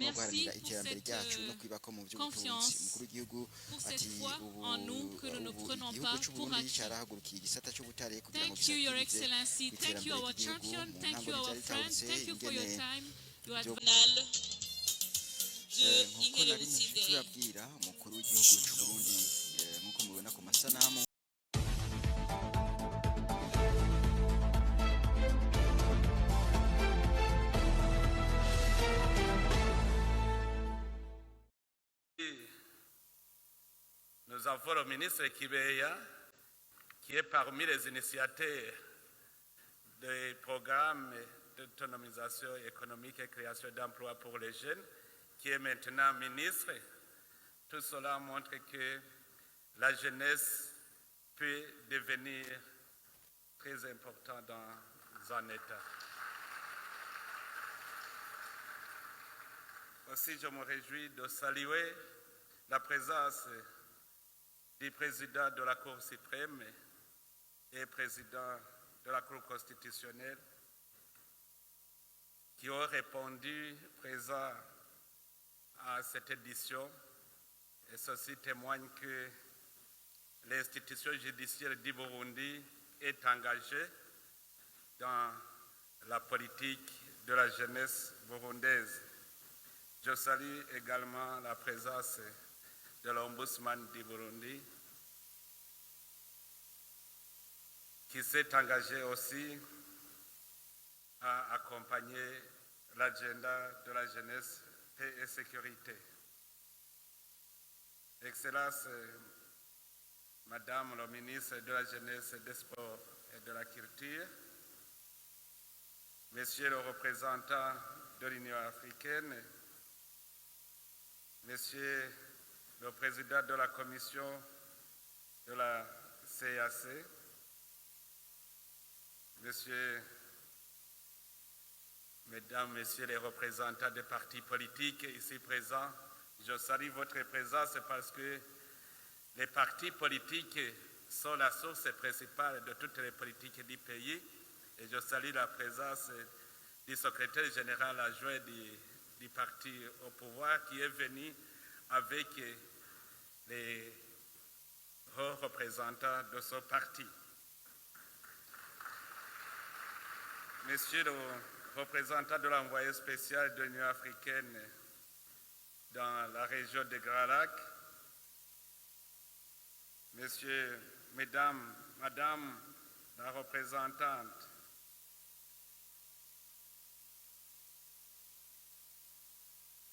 Merci pour iterambere cette ryacu no kwibako mu by'ubutunzi. confiance, Umukuru w'igihugu pour cette ati foi en nous que nous ne prenons igihugu pas cy'u pour Burundi acquis. cyarahagurukiye igisata cy'ubutare kugira ngo Thank you, Your gisatirize Excellency. ku Thank you, iterambere our ry'igihugu champion. mu Thank ntango you, our ntibyari friend. bitahutse Thank you for your ingene time. You byo de nk'uko nari mpejeje kubabwira umukuru w'igihugu cy'u Burundi nk'uko mubibona ku masanamu Nous avons le ministre Kibeya, qui est parmi les initiateurs des programmes d'autonomisation économique et création d'emplois pour les jeunes, qui est maintenant ministre. Tout cela montre que la jeunesse peut devenir très importante dans un État. Aussi, je me réjouis de saluer la présence du président de la Cour suprême et président de la Cour constitutionnelle qui ont répondu présents à cette édition. Et ceci témoigne que l'institution judiciaire du Burundi est engagée dans la politique de la jeunesse burundaise. Je salue également la présence de l'Ombudsman du Burundi, qui s'est engagé aussi à accompagner l'agenda de la jeunesse, paix et sécurité. Excellence, Madame la ministre de la Jeunesse, des Sports et de la Culture, Monsieur le représentant de l'Union africaine, Monsieur le président de la commission de la CAC, Mesdames, Messieurs les représentants des partis politiques ici présents, je salue votre présence parce que les partis politiques sont la source principale de toutes les politiques du pays et je salue la présence du secrétaire général adjoint du parti au pouvoir qui est venu avec les hauts représentants de ce parti. Monsieur le représentant de l'envoyé spécial de l'Union africaine dans la région de Grand Lac, Monsieur, Mesdames, Madame la représentante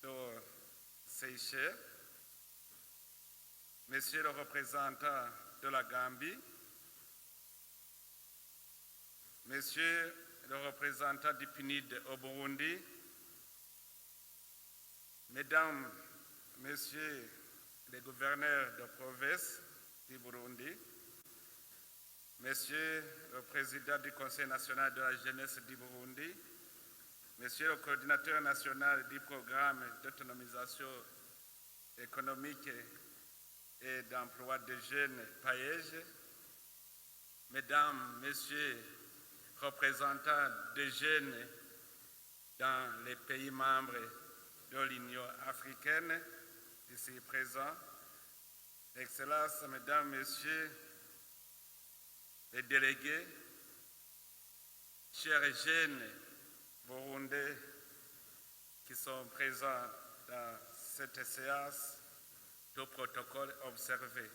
de Seychelles, Monsieur le représentant de la Gambie, Monsieur le représentant du PNUD au Burundi, Mesdames, Messieurs les gouverneurs de province du Burundi, Monsieur le président du Conseil national de la jeunesse du Burundi, Monsieur le coordinateur national du programme d'autonomisation économique et d'emploi des jeunes PAEJ, Mesdames, Messieurs, représentants des jeunes dans les pays membres de l'Union africaine, ici présents, Excellences, Mesdames, Messieurs, les délégués, chers jeunes burundais qui sont présents dans cette séance, tout protocole observé.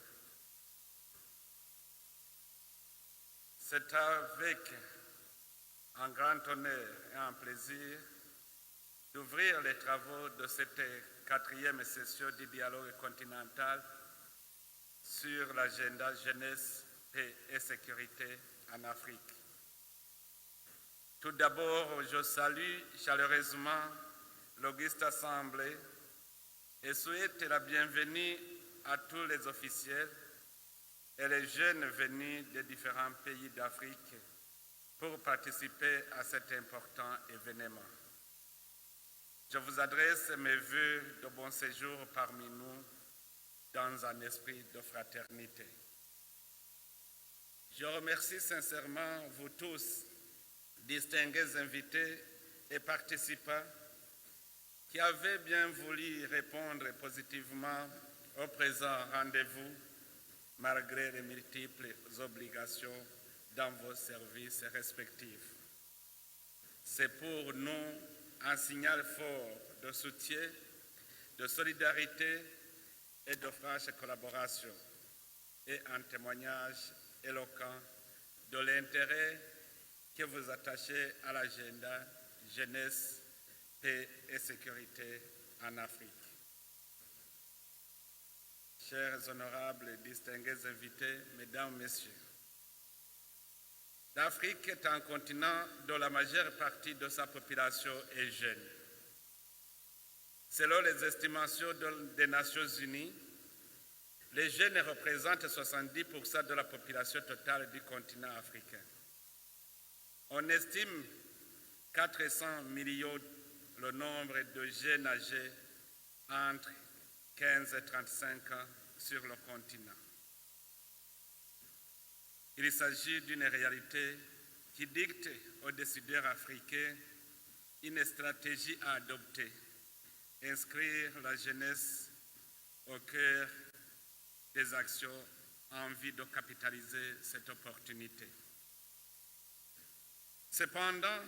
C'est avec un grand honneur et un plaisir d'ouvrir les travaux de cette 4e session du dialogue continental sur l'agenda jeunesse, paix et sécurité en Afrique. Tout d'abord, je salue chaleureusement l'auguste assemblée et souhaite la bienvenue à tous les officiels et les jeunes venus des différents pays d'Afrique pour participer à cet important événement. Je vous adresse mes vœux de bon séjour parmi nous dans un esprit de fraternité. Je remercie sincèrement vous tous, distingués invités et participants, qui avait bien voulu répondre positivement au présent rendez-vous, malgré les multiples obligations dans vos services respectifs. C'est pour nous un signal fort de soutien, de solidarité et de franche collaboration, et un témoignage éloquent de l'intérêt que vous attachez à l'agenda jeunesse, paix et sécurité en Afrique. Chers honorables et distingués invités, mesdames, messieurs, l'Afrique est un continent dont la majeure partie de sa population est jeune. Selon les estimations des Nations Unies, les jeunes représentent 70% de la population totale du continent africain. On estime 400 millions le nombre de jeunes âgés entre 15 et 35 ans sur le continent. Il s'agit d'une réalité qui dicte aux décideurs africains une stratégie à adopter, inscrire la jeunesse au cœur des actions en vue de capitaliser cette opportunité. Cependant,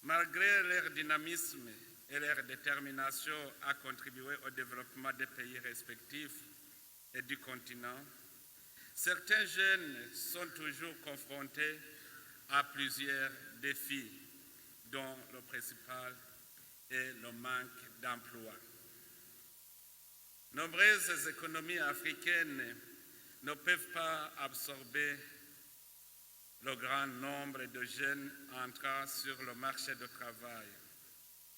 malgré leur dynamisme et leur détermination à contribuer au développement des pays respectifs et du continent, certains jeunes sont toujours confrontés à plusieurs défis, dont le principal est le manque d'emploi. Nombreuses économies africaines ne peuvent pas absorber le grand nombre de jeunes entrant sur le marché du travail,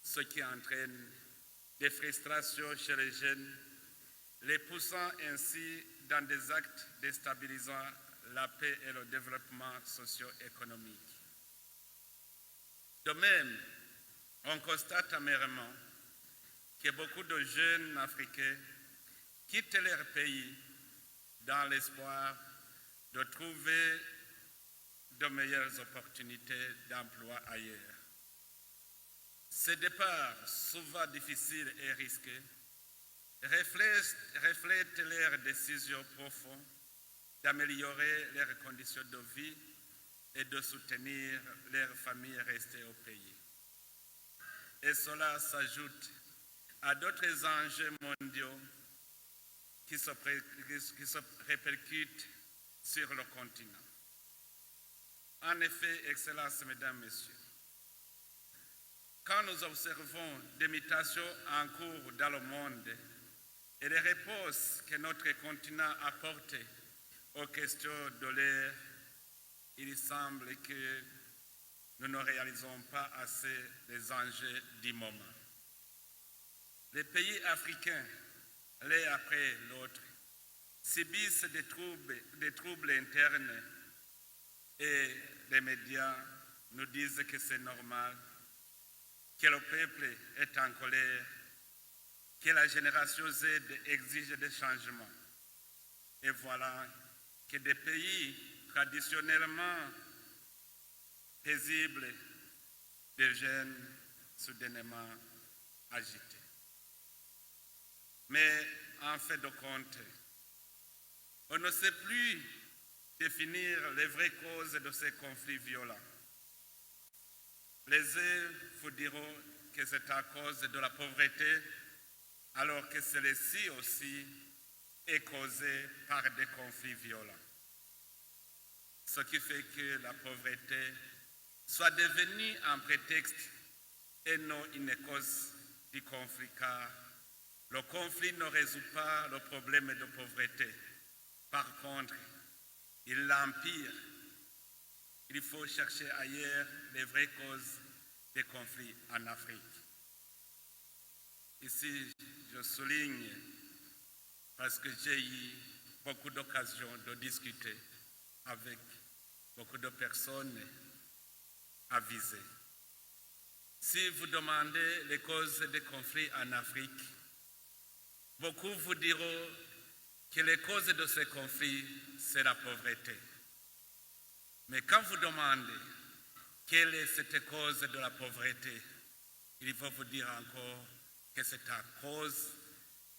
ce qui entraîne des frustrations chez les jeunes, les poussant ainsi dans des actes déstabilisant la paix et le développement socio-économique. De même, on constate amèrement que beaucoup de jeunes Africains quittent leur pays dans l'espoir de trouver de meilleures opportunités d'emploi ailleurs. Ces départs, souvent difficiles et risqués, reflètent leur décision profonde d'améliorer leurs conditions de vie et de soutenir leurs familles restées au pays. Et cela s'ajoute à d'autres enjeux mondiaux qui se répercutent sur le continent. En effet, Excellences, Mesdames, Messieurs, quand nous observons des mutations en cours dans le monde et les réponses que notre continent apporte aux questions de l'ère, il semble que nous ne réalisons pas assez les enjeux du moment. Les pays africains, l'un après l'autre, subissent des troubles internes et les médias nous disent que c'est normal, que le peuple est en colère, que la génération Z exige des changements. Et voilà que des pays traditionnellement paisibles deviennent soudainement agités. Mais en fait de compte, on ne sait plus définir les vraies causes de ces conflits violents. Les uns vous diront que c'est à cause de la pauvreté, alors que celle-ci aussi est causée par des conflits violents. Ce qui fait que la pauvreté soit devenue un prétexte et non une cause du conflit, car le conflit ne résout pas le problème de pauvreté. Par contre, il l'empire. Il faut chercher ailleurs les vraies causes des conflits en Afrique. Ici, je souligne, parce que j'ai eu beaucoup d'occasions de discuter avec beaucoup de personnes avisées. Si vous demandez les causes des conflits en Afrique, beaucoup vous diront que les causes de ces conflits, c'est la pauvreté. Mais quand vous demandez quelle est cette cause de la pauvreté, il faut vous dire encore que c'est à cause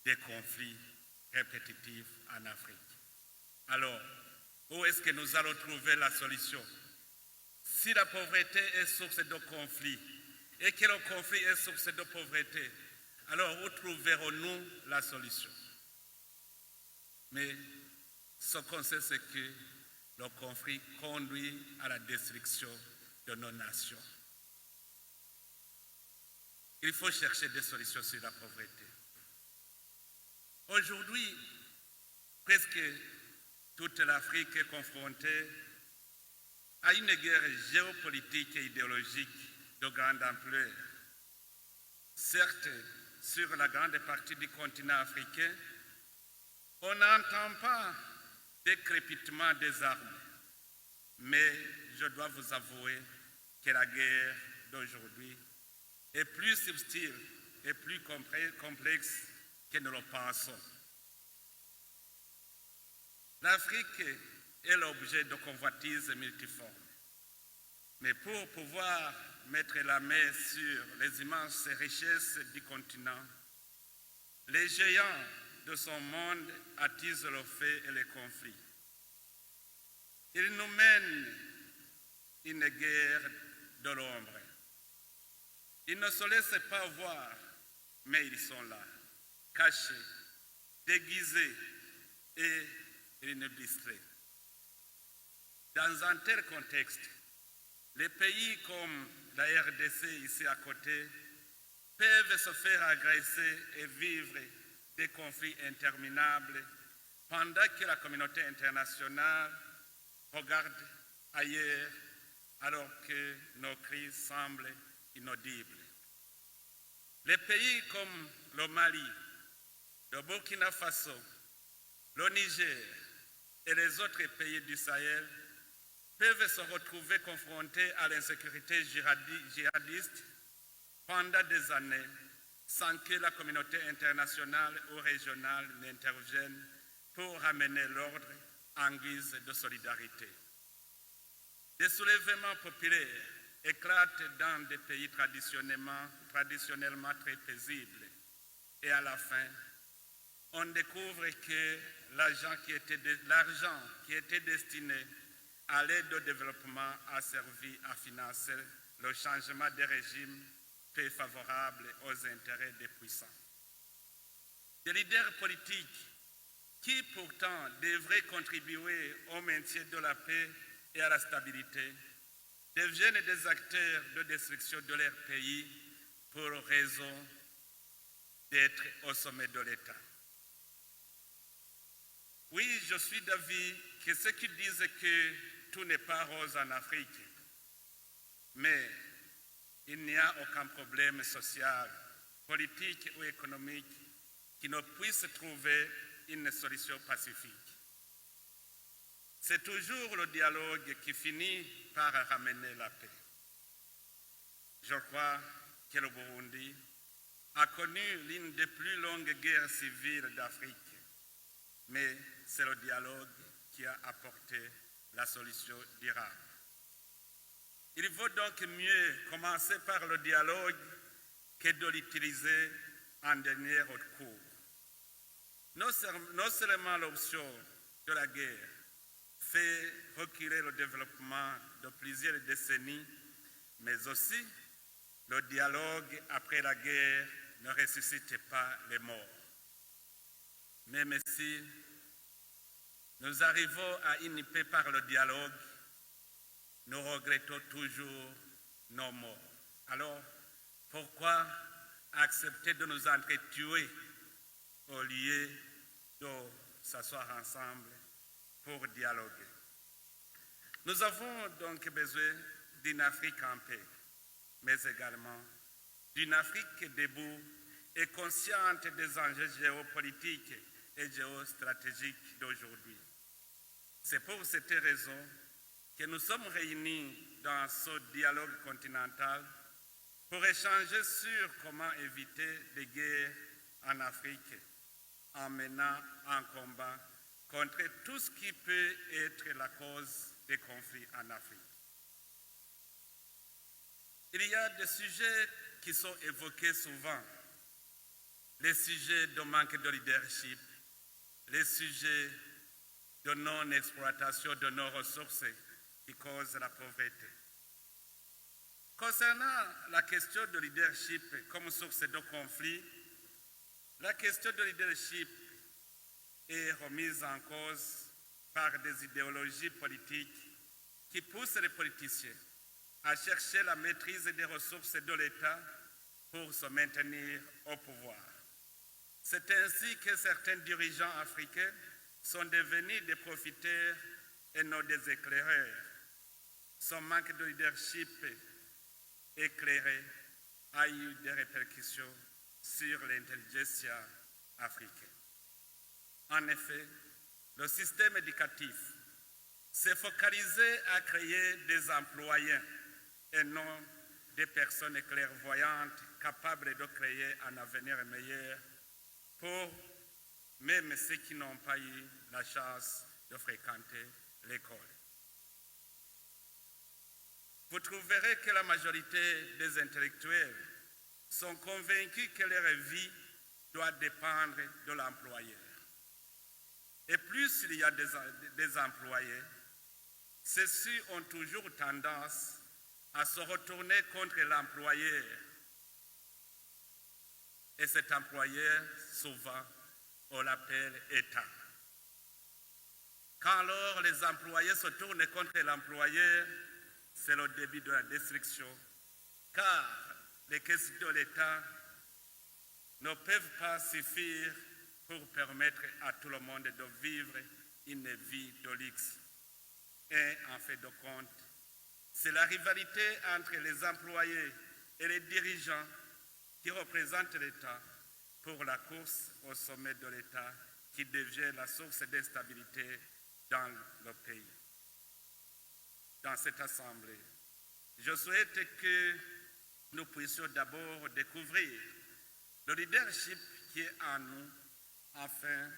des conflits répétitifs en Afrique. Alors, où est-ce que nous allons trouver la solution? Si la pauvreté est source de conflits et que le conflit est source de pauvreté, alors où trouverons-nous la solution? Mais ce qu'on sait, c'est que le conflit conduit à la destruction de nos nations. Il faut chercher des solutions sur la pauvreté. Aujourd'hui, presque toute l'Afrique est confrontée à une guerre géopolitique et idéologique de grande ampleur. Certes, sur la grande partie du continent africain, on n'entend pas de crépitement des armes, mais je dois vous avouer que la guerre d'aujourd'hui est plus subtile et plus complexe que nous le pensons. L'Afrique est l'objet de convoitises multiformes. Mais pour pouvoir mettre la main sur les immenses richesses du continent, les géants de son monde attisent le feu et les conflits. Ils nous mènent une guerre de l'ombre. Ils ne se laissent pas voir, mais ils sont là, cachés, déguisés et ils nous distraient. Dans un tel contexte, les pays comme la RDC ici à côté peuvent se faire agresser et vivre des conflits interminables pendant que la communauté internationale regarde ailleurs alors que nos cris semblent inaudibles. Les pays comme le Mali, le Burkina Faso, le Niger et les autres pays du Sahel peuvent se retrouver confrontés à l'insécurité djihadiste pendant des années sans que la communauté internationale ou régionale n'intervienne pour ramener l'ordre en guise de solidarité. Des soulèvements populaires éclatent dans des pays traditionnellement très paisibles et à la fin, on découvre que l'argent qui était destiné à l'aide au développement a servi à financer le changement des régimes peu favorables aux intérêts des puissants. Des leaders politiques qui pourtant devraient contribuer au maintien de la paix et à la stabilité deviennent des acteurs de destruction de leur pays pour raison d'être au sommet de l'État. Oui, je suis d'avis que ceux qui disent que tout n'est pas rose en Afrique, mais il n'y a aucun problème social, politique ou économique qui ne puisse trouver une solution pacifique. C'est toujours le dialogue qui finit par ramener la paix. Je crois que le Burundi a connu l'une des plus longues guerres civiles d'Afrique, mais c'est le dialogue qui a apporté la solution durable. Il vaut donc mieux commencer par le dialogue que de l'utiliser en dernier recours. Non seulement l'option de la guerre fait reculer le développement de plusieurs décennies, mais aussi le dialogue après la guerre ne ressuscite pas les morts. Même si nous arrivons à une paix par le dialogue, nous regrettons toujours nos morts. Alors, pourquoi accepter de nous entretuer au lieu de s'asseoir ensemble pour dialoguer? Nous avons donc besoin d'une Afrique en paix, mais également d'une Afrique debout et consciente des enjeux géopolitiques et géostratégiques d'aujourd'hui. C'est pour cette raison que nous sommes réunis dans ce dialogue continental pour échanger sur comment éviter des guerres en Afrique en menant un combat contre tout ce qui peut être la cause des conflits en Afrique. Il y a des sujets qui sont évoqués souvent, les sujets de manque de leadership, les sujets de non-exploitation de nos ressources qui causent la pauvreté. Concernant la question de leadership comme source de conflit, la question de leadership est remise en cause par des idéologies politiques qui poussent les politiciens à chercher la maîtrise des ressources de l'État pour se maintenir au pouvoir. C'est ainsi que certains dirigeants africains sont devenus des profiteurs et non des éclaireurs. Son manque de leadership éclairé a eu des répercussions sur l'intelligentsia africaine. En effet, le système éducatif s'est focalisé à créer des employés et non des personnes clairvoyantes capables de créer un avenir meilleur pour même ceux qui n'ont pas eu la chance de fréquenter l'école. Vous trouverez que la majorité des intellectuels sont convaincus que leur vie doit dépendre de l'employeur. Et plus il y a des employés, ceux-ci ont toujours tendance à se retourner contre l'employeur. Et cet employeur, souvent, on l'appelle État. Quand alors les employés se tournent contre l'employeur, c'est le début de la destruction, car les caisses de l'État ne peuvent pas suffire pour permettre à tout le monde de vivre une vie de luxe. Et en fait de compte, c'est la rivalité entre les employés et les dirigeants qui représentent l'État pour la course au sommet de l'État qui devient la source d'instabilité dans le pays. Dans cette assemblée, je souhaite que nous puissions d'abord découvrir le leadership qui est en nous afin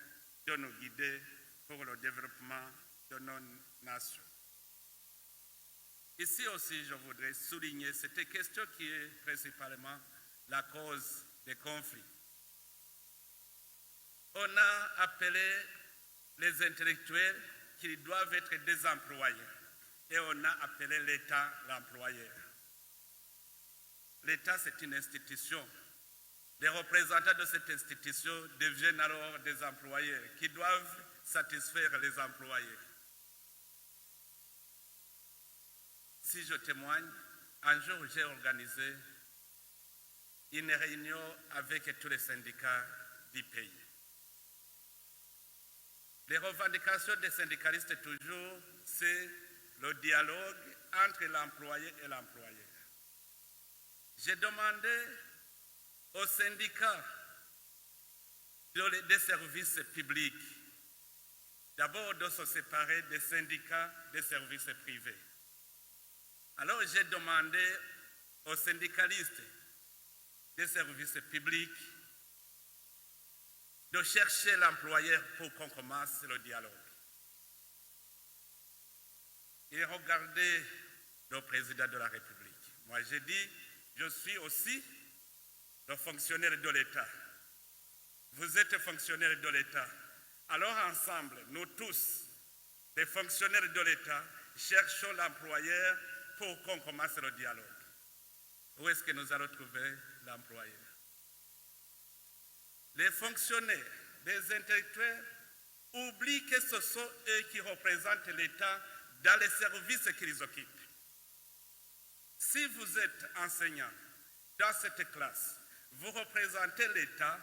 de nous guider pour le développement de nos nations. Ici aussi, je voudrais souligner cette question qui est principalement la cause des conflits. On a appelé les intellectuels qui doivent être des employés et on a appelé l'État l'employeur. L'État, c'est une institution. Les représentants de cette institution deviennent alors des employés qui doivent satisfaire les employés. Si je témoigne, un jour j'ai organisé une réunion avec tous les syndicats du pays. Les revendications des syndicalistes toujours, c'est le dialogue entre l'employé et l'employeur. J'ai demandé aux syndicats des services publics d'abord de se séparer des syndicats des services privés. Alors j'ai demandé aux syndicalistes des services publics de chercher l'employeur pour qu'on commence le dialogue. Et regardez le président de la République. Moi j'ai dit, je suis aussi le fonctionnaire de l'État. Vous êtes fonctionnaire de l'État. Alors ensemble, nous tous, les fonctionnaires de l'État, cherchons l'employeur pour qu'on commence le dialogue. Où est-ce que nous allons trouver l'employeur? Les fonctionnaires, les intellectuels, oublient que ce sont eux qui représentent l'État dans les services qu'ils occupent. Si vous êtes enseignant dans cette classe, vous représentez l'État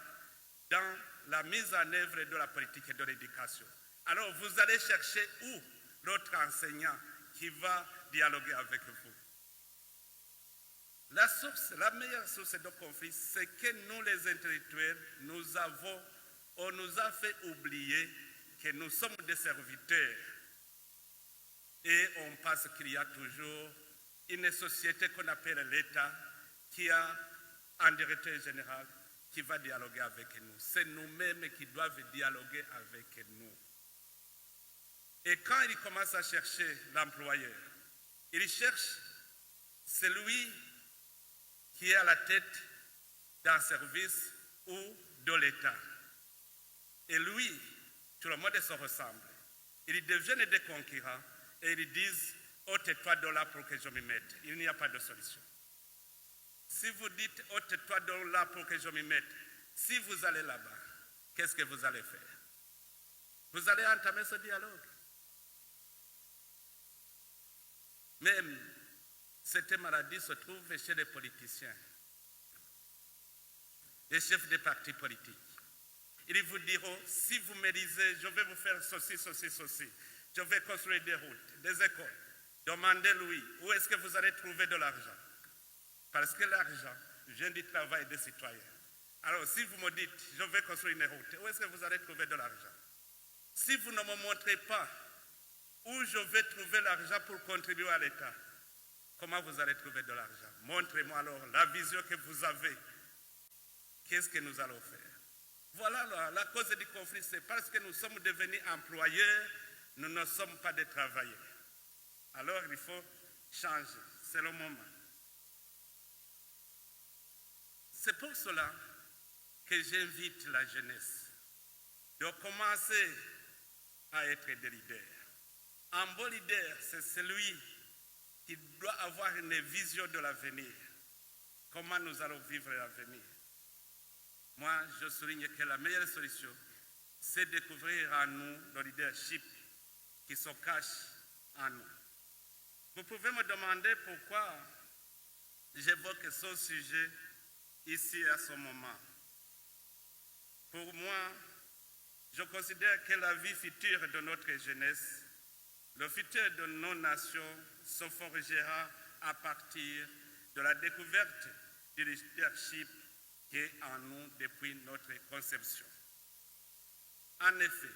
dans la mise en œuvre de la politique de l'éducation. Alors vous allez chercher où l'autre enseignant qui va dialoguer avec vous. La meilleure source de conflit, c'est que nous les intellectuels, on nous a fait oublier que nous sommes des serviteurs. Et on pense qu'il y a toujours une société qu'on appelle l'État qui a un directeur général qui va dialoguer avec nous. C'est nous-mêmes qui doivent dialoguer avec nous. Et quand il commence à chercher l'employeur, il cherche celui qui est à la tête d'un service ou de l'État. Et lui, tout le monde se ressemble. Ils deviennent des concurrents et ils disent ôte-toi de là pour que je m'y mette. Il n'y a pas de solution. Si vous dites ôte-toi de là pour que je m'y mette, si vous allez là-bas, qu'est-ce que vous allez faire? Vous allez entamer ce dialogue. Même cette maladie se trouve chez les politiciens, les chefs des partis politiques. Ils vous diront, si vous me lisez, je vais vous faire ceci, ceci, ceci. Je vais construire des routes, des écoles. Demandez-lui, où est-ce que vous allez trouver de l'argent? Parce que l'argent vient du travail des citoyens. Alors, si vous me dites, je vais construire une route, où est-ce que vous allez trouver de l'argent? Si vous ne me montrez pas où je vais trouver l'argent pour contribuer à l'État, comment vous allez trouver de l'argent? Montrez-moi alors la vision que vous avez. Qu'est-ce que nous allons faire? Voilà la cause du conflit, c'est parce que nous sommes devenus employeurs, nous ne sommes pas des travailleurs. Alors il faut changer, c'est le moment. C'est pour cela que j'invite la jeunesse de commencer à être des leaders. Un bon leader, c'est celui qui doit avoir une vision de l'avenir. Comment nous allons vivre l'avenir? Moi, je souligne que la meilleure solution, c'est de découvrir en nous le leadership qui se cache en nous. Vous pouvez me demander pourquoi j'évoque ce sujet ici à ce moment. Pour moi, je considère que la vie future de notre jeunesse, le futur de nos nations se forgera à partir de la découverte du leadership qui est en nous depuis notre conception. En effet,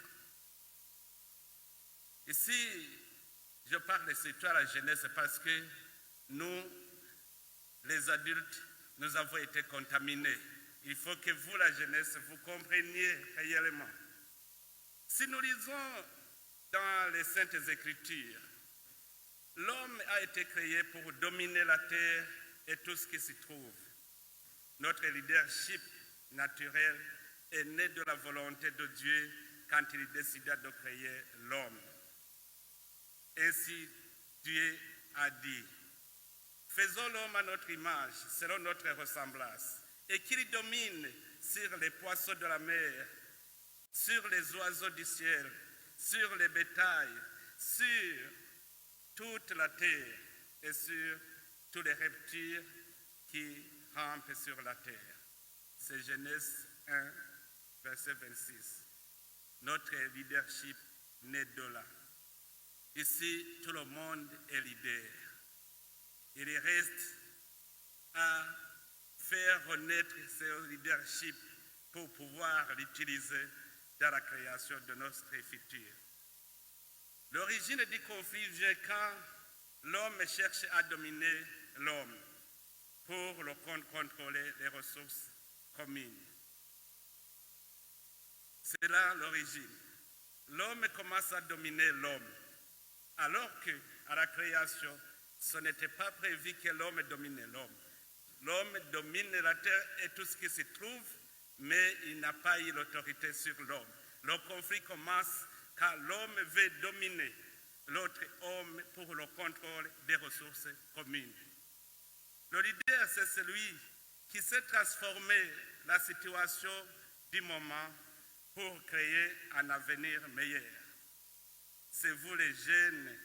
ici, je parle surtout à la jeunesse parce que nous, les adultes, nous avons été contaminés. Il faut que vous, la jeunesse, vous compreniez réellement. Si nous lisons dans les Saintes Écritures, l'homme a été créé pour dominer la terre et tout ce qui s'y trouve. Notre leadership naturel est né de la volonté de Dieu quand il décida de créer l'homme. Ainsi, Dieu a dit, faisons l'homme à notre image, selon notre ressemblance, et qu'il domine sur les poissons de la mer, sur les oiseaux du ciel, sur les bétails, sur toute la terre et sur tous les reptiles qui rampent sur la terre. C'est Genèse 1, verset 26. Notre leadership naît de là. Ici, tout le monde est leader. Il reste à faire renaître ce leadership pour pouvoir l'utiliser dans la création de notre futur. L'origine du conflit vient quand l'homme cherche à dominer l'homme pour le contrôler les ressources communes. C'est là l'origine. L'homme commence à dominer l'homme, alors qu'à la création, ce n'était pas prévu que l'homme domine l'homme. L'homme domine la terre et tout ce qui s'y trouve, mais il n'a pas eu l'autorité sur l'homme. Le conflit commence quand l'homme veut dominer l'autre homme pour le contrôle des ressources communes. Le leader, c'est celui qui sait transformer la situation du moment pour créer un avenir meilleur. C'est vous les jeunes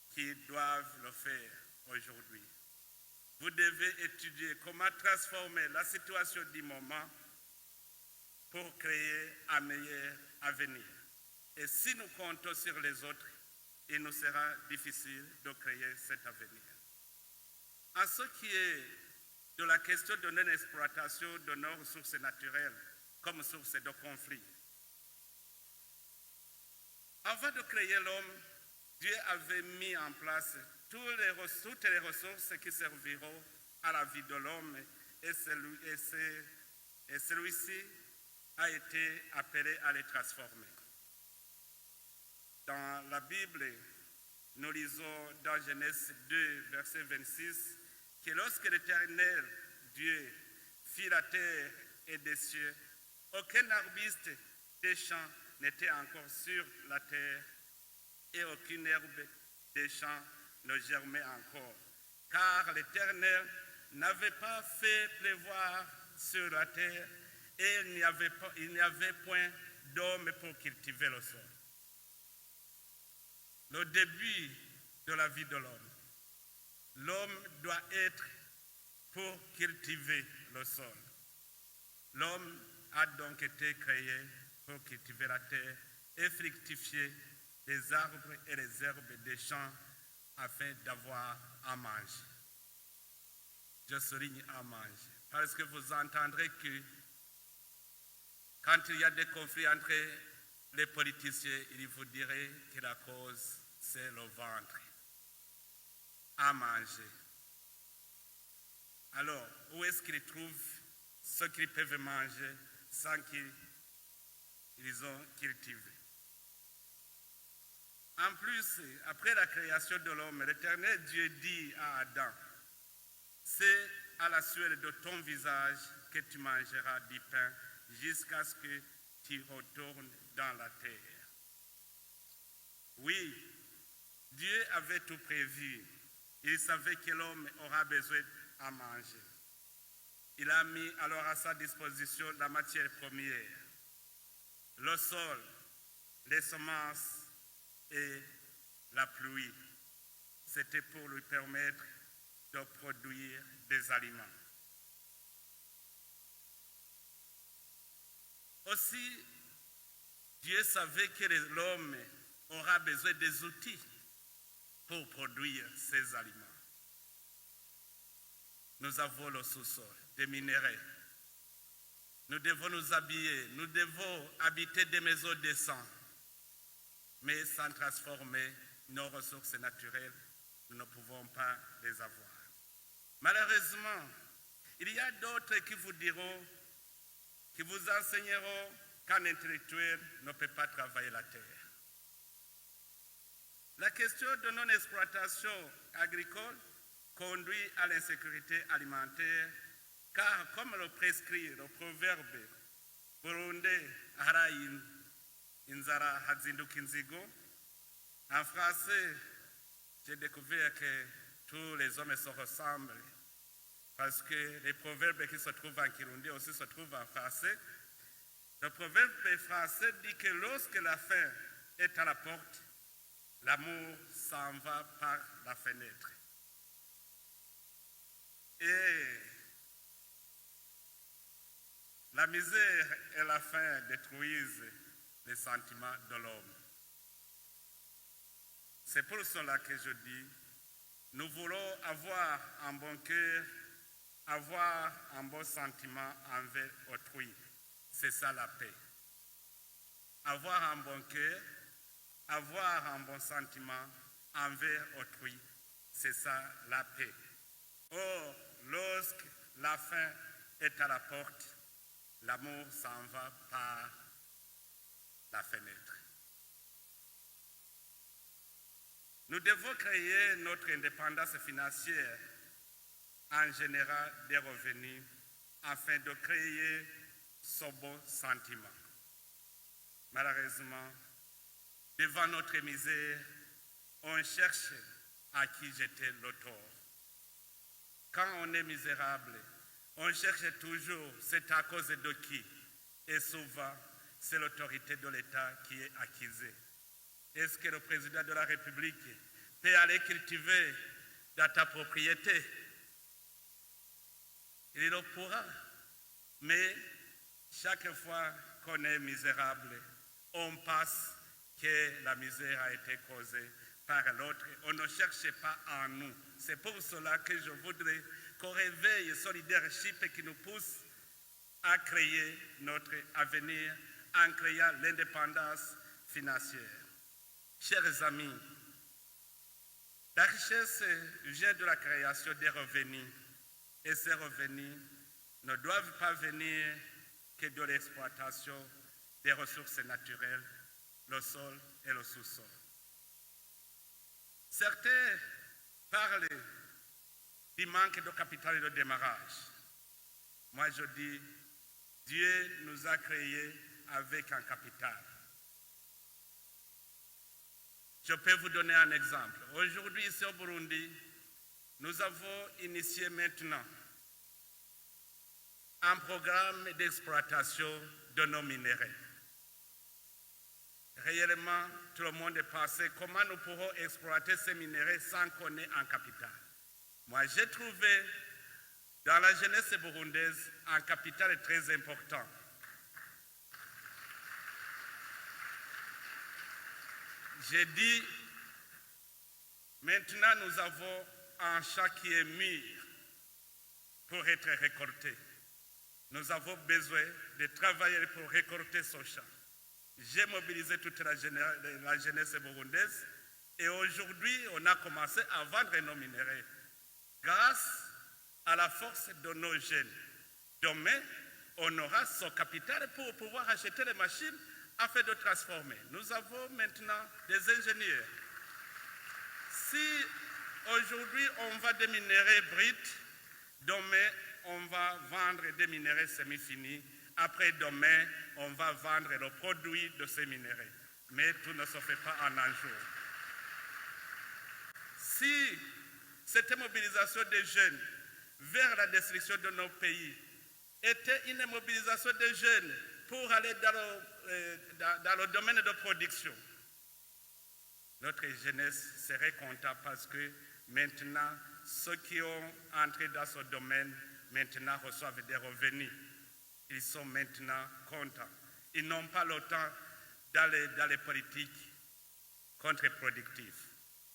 qui doivent le faire aujourd'hui. Vous devez étudier comment transformer la situation du moment pour créer un meilleur avenir. Et si nous comptons sur les autres, il nous sera difficile de créer cet avenir. En ce qui est de la question de non-exploitation de nos ressources naturelles comme source de conflit, avant de créer l'homme, Dieu avait mis en place toutes les ressources qui serviront à la vie de l'homme et celui-ci a été appelé à les transformer. Dans la Bible, nous lisons dans Genèse 2, verset 26, que lorsque l'Éternel Dieu fit la terre et des cieux. Aucun arbuste des champs n'était encore sur la terre et aucune herbe des champs ne germait encore, car l'Éternel n'avait pas fait pleuvoir sur la terre et il n'y avait point d'homme pour cultiver le sol. Le début de la vie de l'homme. L'homme doit être pour cultiver le sol. L'homme a donc été créé pour cultiver la terre et fructifier les arbres et les herbes des champs afin d'avoir à manger. Je souligne à manger parce que vous entendrez que quand il y a des conflits entre les politiciens, il vous dirait que la cause, c'est le ventre. À manger. Alors, où est-ce qu'ils trouvent ce qu'ils peuvent manger sans qu'ils ont cultivé? En plus, après la création de l'homme, l'Éternel Dieu dit à Adam, c'est à la sueur de ton visage que tu mangeras du pain jusqu'à ce que tu retournes dans la terre. Oui, Dieu avait tout prévu. Il savait que l'homme aura besoin à manger. Il a mis alors à sa disposition la matière première, le sol, les semences et la pluie. C'était pour lui permettre de produire des aliments. Aussi, Dieu savait que l'homme aura besoin des outils pour produire ces aliments. Nous avons le sous-sol, des minéraux. Nous devons nous habiller, nous devons habiter des maisons décentes. Mais sans transformer nos ressources naturelles, nous ne pouvons pas les avoir. Malheureusement, il y a d'autres qui vous diront, qui vous enseigneront qu'un intellectuel ne peut pas travailler la terre. La question de non-exploitation agricole conduit à l'insécurité alimentaire, car comme le prescrit le proverbe burundais harayin inzara hazinduka inzigo, en français, j'ai découvert que tous les hommes se ressemblent, parce que les proverbes qui se trouvent en kirundi aussi se trouvent en français. Le proverbe français dit que lorsque la faim est à la porte, l'amour s'en va par la fenêtre. Et la misère et la faim détruisent les sentiments de l'homme. C'est pour cela que je dis, nous voulons avoir un bon cœur, avoir un bon sentiment envers autrui. C'est ça la paix. Avoir un bon cœur, avoir un bon sentiment envers autrui, c'est ça la paix. Or, lorsque la faim est à la porte, l'amour s'en va par la fenêtre. Nous devons créer notre indépendance financière en générant des revenus afin de créer ce bon sentiment. Malheureusement, devant notre misère, on cherche à qui jeter le tort. Quand on est misérable, on cherche toujours c'est à cause de qui. Et souvent, c'est l'autorité de l'État qui est accusée. Est-ce que le président de la République peut aller cultiver dans ta propriété? Il le pourra. Mais chaque fois qu'on est misérable, on pense que la misère a été causée par l'autre. On ne cherche pas en nous. C'est pour cela que je voudrais qu'on réveille ce leadership qui nous pousse à créer notre avenir en créant l'indépendance financière. Chers amis, la richesse vient de la création des revenus et ces revenus ne doivent pas venir que de l'exploitation des ressources naturelles, le sol et le sous-sol. Certains parlent du manque de capital de démarrage. Moi je dis, Dieu nous a créés avec un capital. Je peux vous donner un exemple. Aujourd'hui, ici au Burundi, nous avons initié maintenant un programme d'exploitation de nos minéraux. Réellement, tout le monde est passé comment nous pourrons exploiter ces minéraux sans qu'on ait un capital. Moi, j'ai trouvé dans la jeunesse burundaise un capital très important. J'ai dit, maintenant nous avons un champ qui est mûr pour être récolté. Nous avons besoin de travailler pour récolter ce champ. J'ai mobilisé toute la jeunesse burundaise et aujourd'hui, on a commencé à vendre nos minéraux grâce à la force de nos jeunes. Demain, on aura ce capital pour pouvoir acheter les machines afin de transformer. Nous avons maintenant des ingénieurs. Si aujourd'hui on vend des minéraux bruts, demain on va vendre des minéraux semi-finis. Après demain, on va vendre le produit de ces minéraux. Mais tout ne se fait pas en un jour. Si cette mobilisation des jeunes vers la destruction de nos pays était une mobilisation des jeunes pour aller dans le domaine de production, notre jeunesse serait contente parce que maintenant, ceux qui ont entré dans ce domaine, maintenant reçoivent des revenus. Ils sont maintenant contents. Ils n'ont pas le temps dans les politiques contre-productives.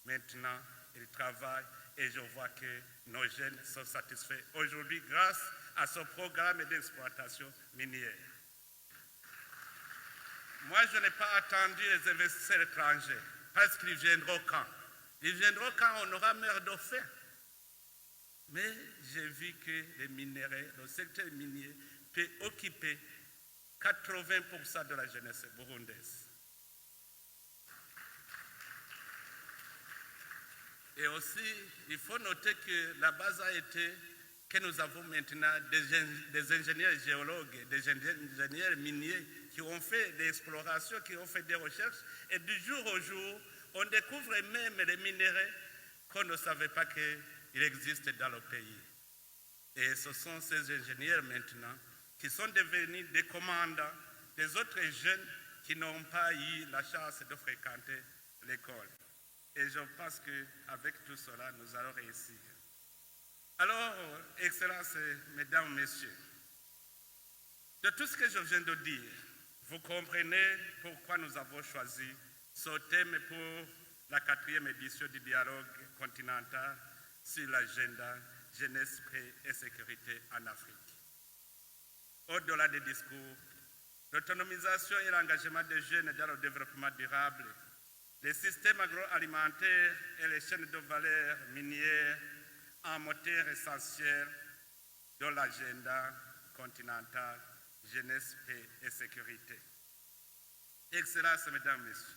Maintenant, ils travaillent et je vois que nos jeunes sont satisfaits aujourd'hui grâce à ce programme d'exploitation minière. Moi, je n'ai pas attendu les investisseurs étrangers parce qu'ils viendront quand. Ils viendront quand on aura mer de faim. Mais j'ai vu que les minéraux, le secteur minier, peut occuper 80% de la jeunesse burundaise. Et aussi, il faut noter que la base a été que nous avons maintenant des ingénieurs géologues, des ingénieurs miniers qui ont fait des explorations, qui ont fait des recherches. Et du jour au jour, on découvre même les minéraux qu'on ne savait pas qu'ils existent dans le pays. Et ce sont ces ingénieurs maintenant qui sont devenus des commandants des autres jeunes qui n'ont pas eu la chance de fréquenter l'école. Et je pense qu'avec tout cela, nous allons réussir. Alors, Excellences, Mesdames, Messieurs, de tout ce que je viens de dire, vous comprenez pourquoi nous avons choisi ce thème pour la 4e édition du dialogue continental sur l'agenda jeunesse, paix et sécurité en Afrique. Au-delà des discours, l'autonomisation et l'engagement des jeunes dans le développement durable, les systèmes agroalimentaires et les chaînes de valeur minières un moteur essentiel de l'agenda continental jeunesse, paix et sécurité. Excellences, Mesdames, Messieurs,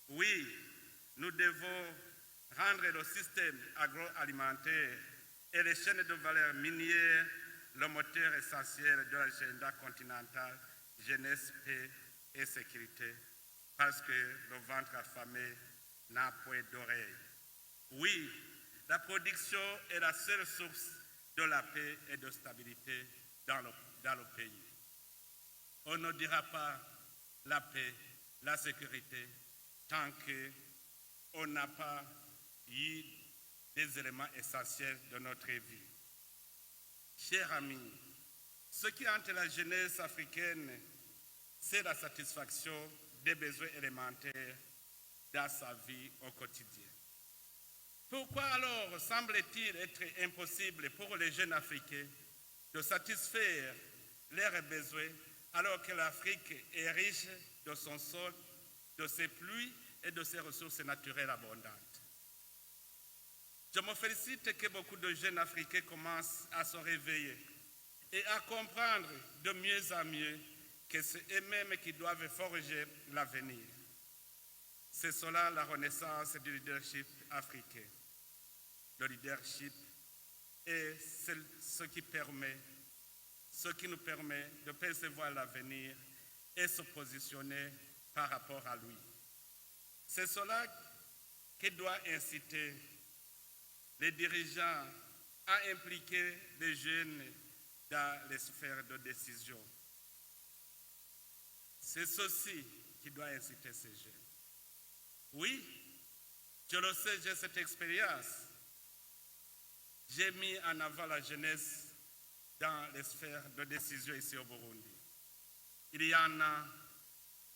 oui, nous devons rendre le système agroalimentaire et les chaînes de valeur minières le moteur essentiel de l'agenda continental jeunesse, paix et sécurité, parce que le ventre affamé n'a point d'oreille. Oui, la production est la seule source de la paix et de stabilité dans le pays. On ne dira pas la paix, la sécurité, tant qu'on n'a pas eu des éléments essentiels de notre vie. Chers amis, ce qui hante la jeunesse africaine, c'est la satisfaction des besoins élémentaires dans sa vie au quotidien. Pourquoi alors semble-t-il être impossible pour les jeunes Africains de satisfaire leurs besoins alors que l'Afrique est riche de son sol, de ses pluies et de ses ressources naturelles abondantes? Je me félicite que beaucoup de jeunes Africains commencent à se réveiller et à comprendre de mieux en mieux que c'est eux-mêmes qui doivent forger l'avenir. C'est cela la renaissance du leadership africain. Le leadership est ce qui permet ce qui nous permet de percevoir l'avenir et se positionner par rapport à lui. C'est cela qui doit inciter les dirigeants à impliquer les jeunes dans les sphères de décision. C'est ceci qui doit inciter ces jeunes. Oui, je le sais, j'ai cette expérience. J'ai mis en avant la jeunesse dans les sphères de décision ici au Burundi. Il y en a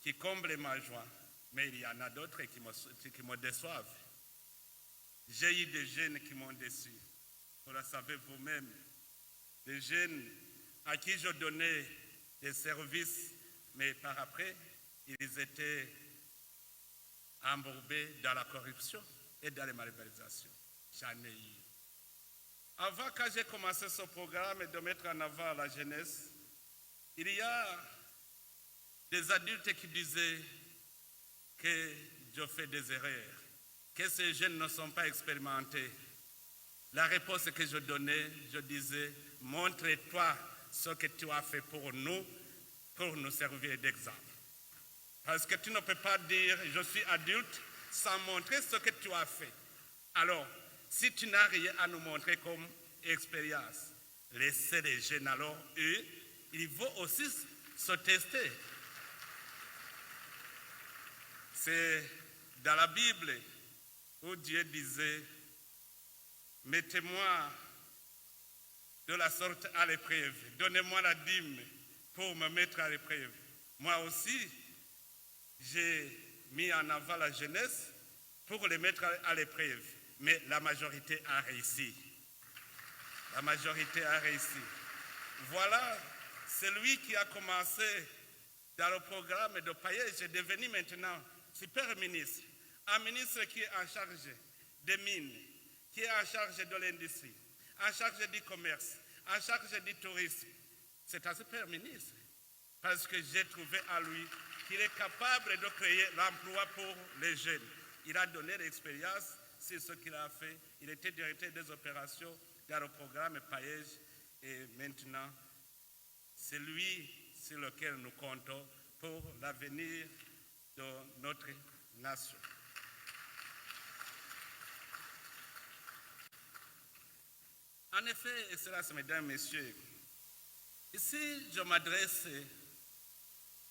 qui comblent ma joie, mais il y en a d'autres qui me déçoivent. J'ai eu des jeunes qui m'ont déçu. Vous le savez vous-même, des jeunes à qui je donnais des services, mais par après, ils étaient embourbés dans la corruption et dans les malversations. J'en ai eu. Avant, quand j'ai commencé ce programme de mettre en avant la jeunesse, il y a des adultes qui disaient que je fais des erreurs, que ces jeunes ne sont pas expérimentés. La réponse que je donnais, je disais, montre-toi ce que tu as fait pour nous servir d'exemple. Parce que tu ne peux pas dire, je suis adulte, sans montrer ce que tu as fait. Alors, si tu n'as rien à nous montrer comme expérience, laissez les jeunes alors, eux, ils vont aussi se tester. C'est dans la Bible où Dieu disait, mettez-moi de la sorte à l'épreuve, donnez-moi la dîme pour me mettre à l'épreuve. Moi aussi, j'ai mis en avant la jeunesse pour les mettre à l'épreuve. Mais la majorité a réussi. La majorité a réussi. Voilà, celui qui a commencé dans le programme de Paillage est devenu maintenant super ministre. Un ministre qui est en charge des mines, qui est en charge de l'industrie, en charge du commerce, en charge du tourisme. C'est un super ministre. Parce que j'ai trouvé à lui qu'il est capable de créer l'emploi pour les jeunes. Il a donné l'expérience. C'est ce qu'il a fait. Il était directeur des opérations dans le programme Paillage et maintenant, c'est lui sur lequel nous comptons pour l'avenir de notre nation. En effet, Excellences, Mesdames, Messieurs, ici je m'adresse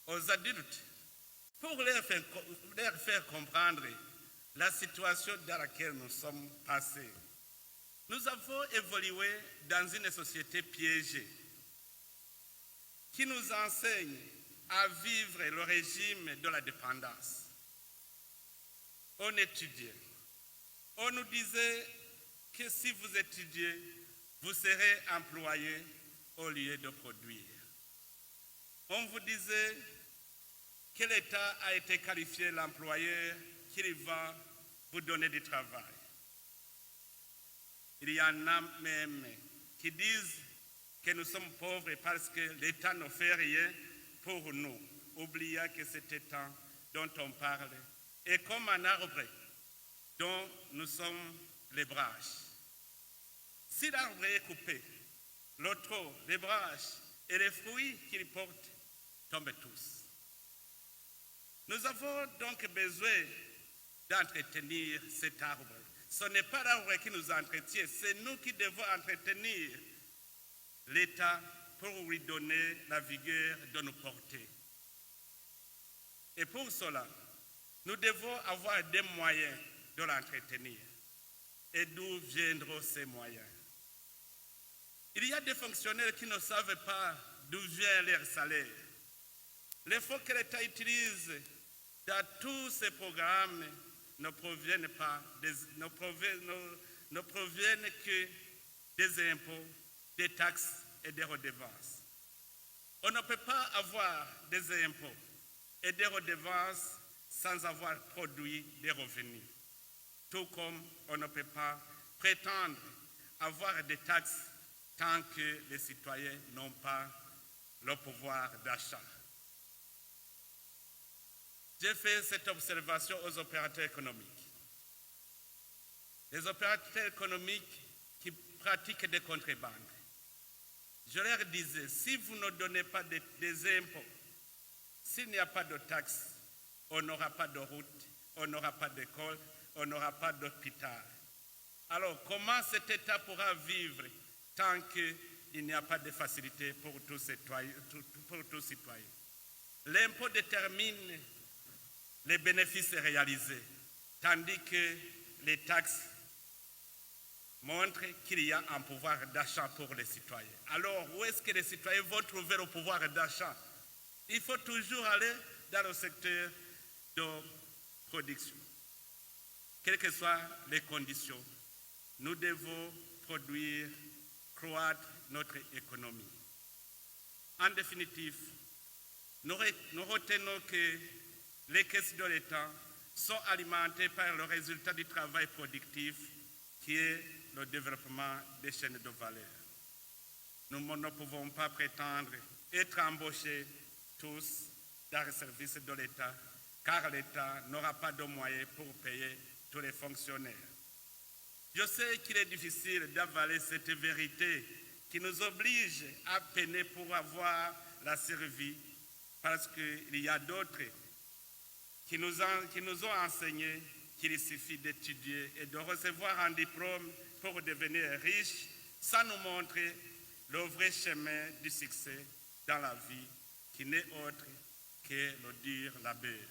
aux adultes pour leur faire comprendre la situation dans laquelle nous sommes passés. Nous avons évolué dans une société piégée qui nous enseigne à vivre le régime de la dépendance. On étudiait. On nous disait que si vous étudiez, vous serez employé au lieu de produire. On vous disait que l'État a été qualifié l'employeur qu'il va vous donner du travail. Il y en a même qui disent que nous sommes pauvres parce que l'État ne fait rien pour nous, oubliant que cet État dont on parle est comme un arbre dont nous sommes les branches. Si l'arbre est coupé, le tronc, les branches et les fruits qu'il porte tombent tous. Nous avons donc besoin d'entretenir cet arbre. Ce n'est pas l'arbre qui nous entretient, c'est nous qui devons entretenir l'État pour lui donner la vigueur de nous porter. Et pour cela, nous devons avoir des moyens de l'entretenir. Et d'où viendront ces moyens? Il y a des fonctionnaires qui ne savent pas d'où vient leur salaire. Les fonds que l'État utilise dans tous ces programmes ne proviennent que des impôts, des taxes et des redevances. On ne peut pas avoir des impôts et des redevances sans avoir produit des revenus. Tout comme on ne peut pas prétendre avoir des taxes tant que les citoyens n'ont pas le pouvoir d'achat. J'ai fait cette observation aux opérateurs économiques. Les opérateurs économiques qui pratiquent des contrebandes. Je leur disais, si vous ne donnez pas des impôts, s'il n'y a pas de taxes, on n'aura pas de route, on n'aura pas d'école, on n'aura pas d'hôpital. Alors, comment cet État pourra vivre tant qu'il n'y a pas de facilité pour tous citoyens? L'impôt détermine les bénéfices réalisés, tandis que les taxes montrent qu'il y a un pouvoir d'achat pour les citoyens. Alors, où est-ce que les citoyens vont trouver le pouvoir d'achat? Il faut toujours aller dans le secteur de production. Quelles que soient les conditions, nous devons produire, croître notre économie. En définitive, nous retenons que les caisses de l'État sont alimentées par le résultat du travail productif qui est le développement des chaînes de valeur. Nous ne pouvons pas prétendre être embauchés tous dans le service de l'État, car l'État n'aura pas de moyens pour payer tous les fonctionnaires. Je sais qu'il est difficile d'avaler cette vérité qui nous oblige à peiner pour avoir la survie, parce qu'il y a d'autres qui nous ont enseigné qu'il suffit d'étudier et de recevoir un diplôme pour devenir riche, sans nous montrer le vrai chemin du succès dans la vie, qui n'est autre que le dur labeur.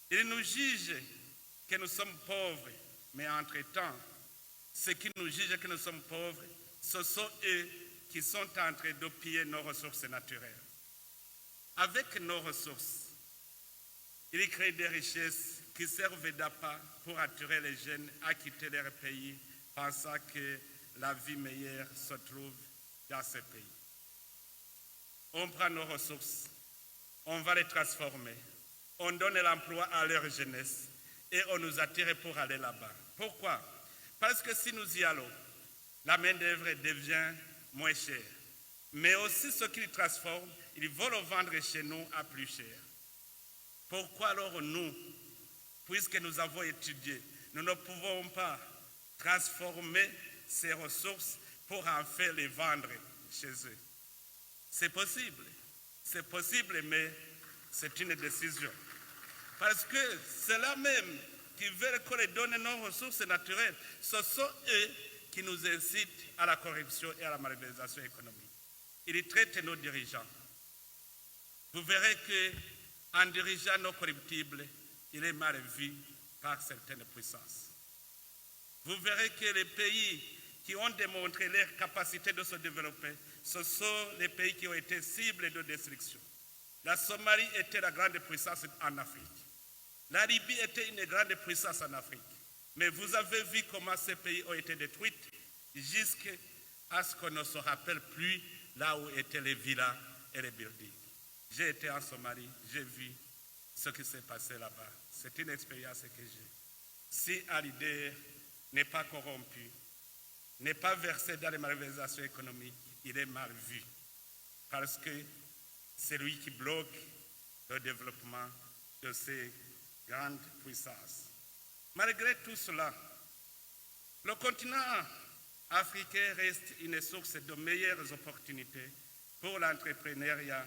Ils nous jugent que nous sommes pauvres, mais entre-temps, ceux qui nous jugent que nous sommes pauvres, ce sont eux qui sont en train de piller nos ressources naturelles. Avec nos ressources, ils créent des richesses qui servent d'appât pour attirer les jeunes à quitter leur pays, pensant que la vie meilleure se trouve dans ce pays. On prend nos ressources, on va les transformer, on donne l'emploi à leur jeunesse et on nous attire pour aller là-bas. Pourquoi? Parce que si nous y allons, la main-d'œuvre devient moins chère. Mais aussi ce qu'ils transforment, ils vont le vendre chez nous à plus cher. Pourquoi alors nous, puisque nous avons étudié, nous ne pouvons pas transformer ces ressources pour en faire les vendre chez eux? C'est possible, mais c'est une décision. Parce que ceux-là même qui veulent qu'on les donne nos ressources naturelles, ce sont eux qui nous incitent à la corruption et à la malversation économique. Ils traitent nos dirigeants. Vous verrez qu'en dirigeant nos corruptibles, il est mal vu par certaines puissances. Vous verrez que les pays qui ont démontré leur capacité de se développer, ce sont les pays qui ont été cibles de destruction. La Somalie était la grande puissance en Afrique. La Libye était une grande puissance en Afrique. Mais vous avez vu comment ces pays ont été détruits jusqu'à ce qu'on ne se rappelle plus là où étaient les villas et les buildings. J'ai été en Somalie, j'ai vu ce qui s'est passé là-bas. C'est une expérience que j'ai. Si Alider n'est pas corrompu, n'est pas versé dans les malversations économiques, il est mal vu. Parce que c'est lui qui bloque le développement de ces grandes puissances. Malgré tout cela, le continent africain reste une source de meilleures opportunités pour l'entrepreneuriat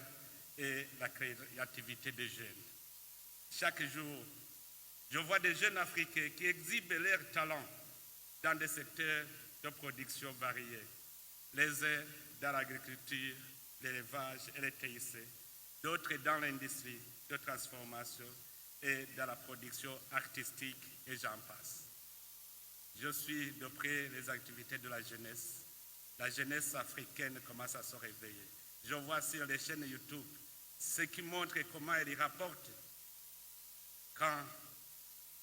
et la créativité des jeunes. Chaque jour, je vois des jeunes Africains qui exhibent leurs talents dans des secteurs de production variés. Les uns dans l'agriculture, l'élevage et les TIC, d'autres dans l'industrie de transformation et dans la production artistique et j'en passe. Je suis de près les activités de la jeunesse. La jeunesse africaine commence à se réveiller. Je vois sur les chaînes YouTube ce qui montre comment ils rapportent quand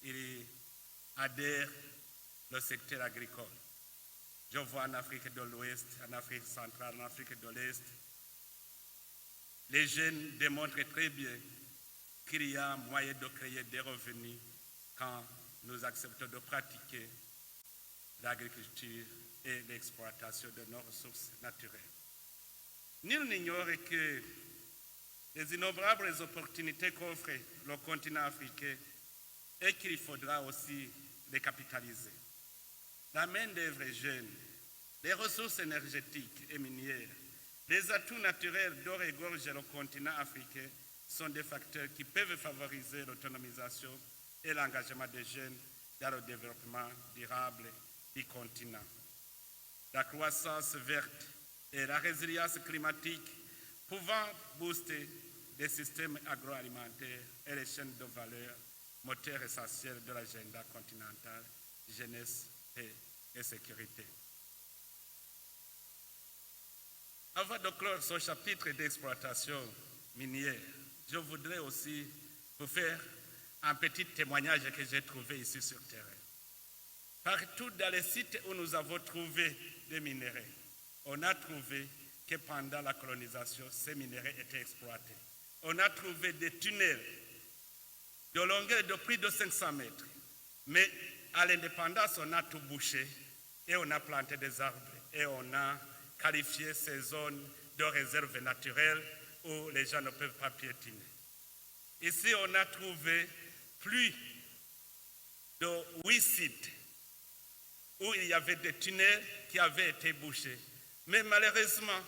ils adhèrent au secteur agricole. Je vois en Afrique de l'Ouest, en Afrique centrale, en Afrique de l'Est. Les jeunes démontrent très bien qu'il y a moyen de créer des revenus quand nous acceptons de pratiquer l'agriculture et l'exploitation de nos ressources naturelles. Nul n'ignore que les innombrables opportunités qu'offre le continent africain et qu'il faudra aussi les capitaliser. La main-d'œuvre jeune Les ressources énergétiques et minières, les atouts naturels d'or et gorge sur le continent africain sont des facteurs qui peuvent favoriser l'autonomisation et l'engagement des jeunes dans le développement durable du continent. La croissance verte et la résilience climatique pouvant booster les systèmes agroalimentaires et les chaînes de valeur, moteurs essentiels de l'agenda continental, jeunesse, paix et sécurité. Avant de clore ce chapitre d'exploitation minière, je voudrais aussi vous faire un petit témoignage que j'ai trouvé ici sur terrain. Partout dans les sites où nous avons trouvé des minerais, on a trouvé que pendant la colonisation, ces minerais étaient exploités. On a trouvé des tunnels de longueur de plus de 500 mètres. Mais à l'indépendance, on a tout bouché et on a planté des arbres et on a qualifié ces zones de réserve naturelle où les gens ne peuvent pas piétiner. Ici, on a trouvé plus de 8 sites où il y avait des tunnels qui avaient été bouchés. Mais malheureusement,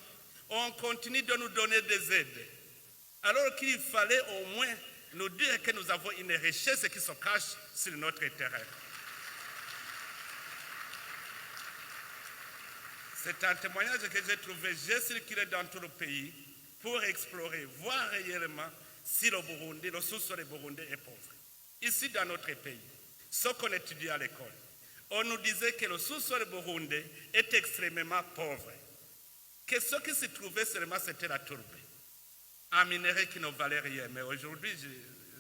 on continue de nous donner des aides, alors qu'il fallait au moins nous dire que nous avons une richesse qui se cache sur notre terrain. C'est un témoignage que j'ai trouvé. J'ai circulé dans tout le pays pour explorer, voir réellement si le Burundi, le sous-sol burundais est pauvre. Ici, dans notre pays, ce qu'on étudie à l'école, on nous disait que le sous-sol burundais est extrêmement pauvre. Que ce qui se trouvait seulement, c'était la tourbe. Un minerai qui ne valait rien. Mais aujourd'hui,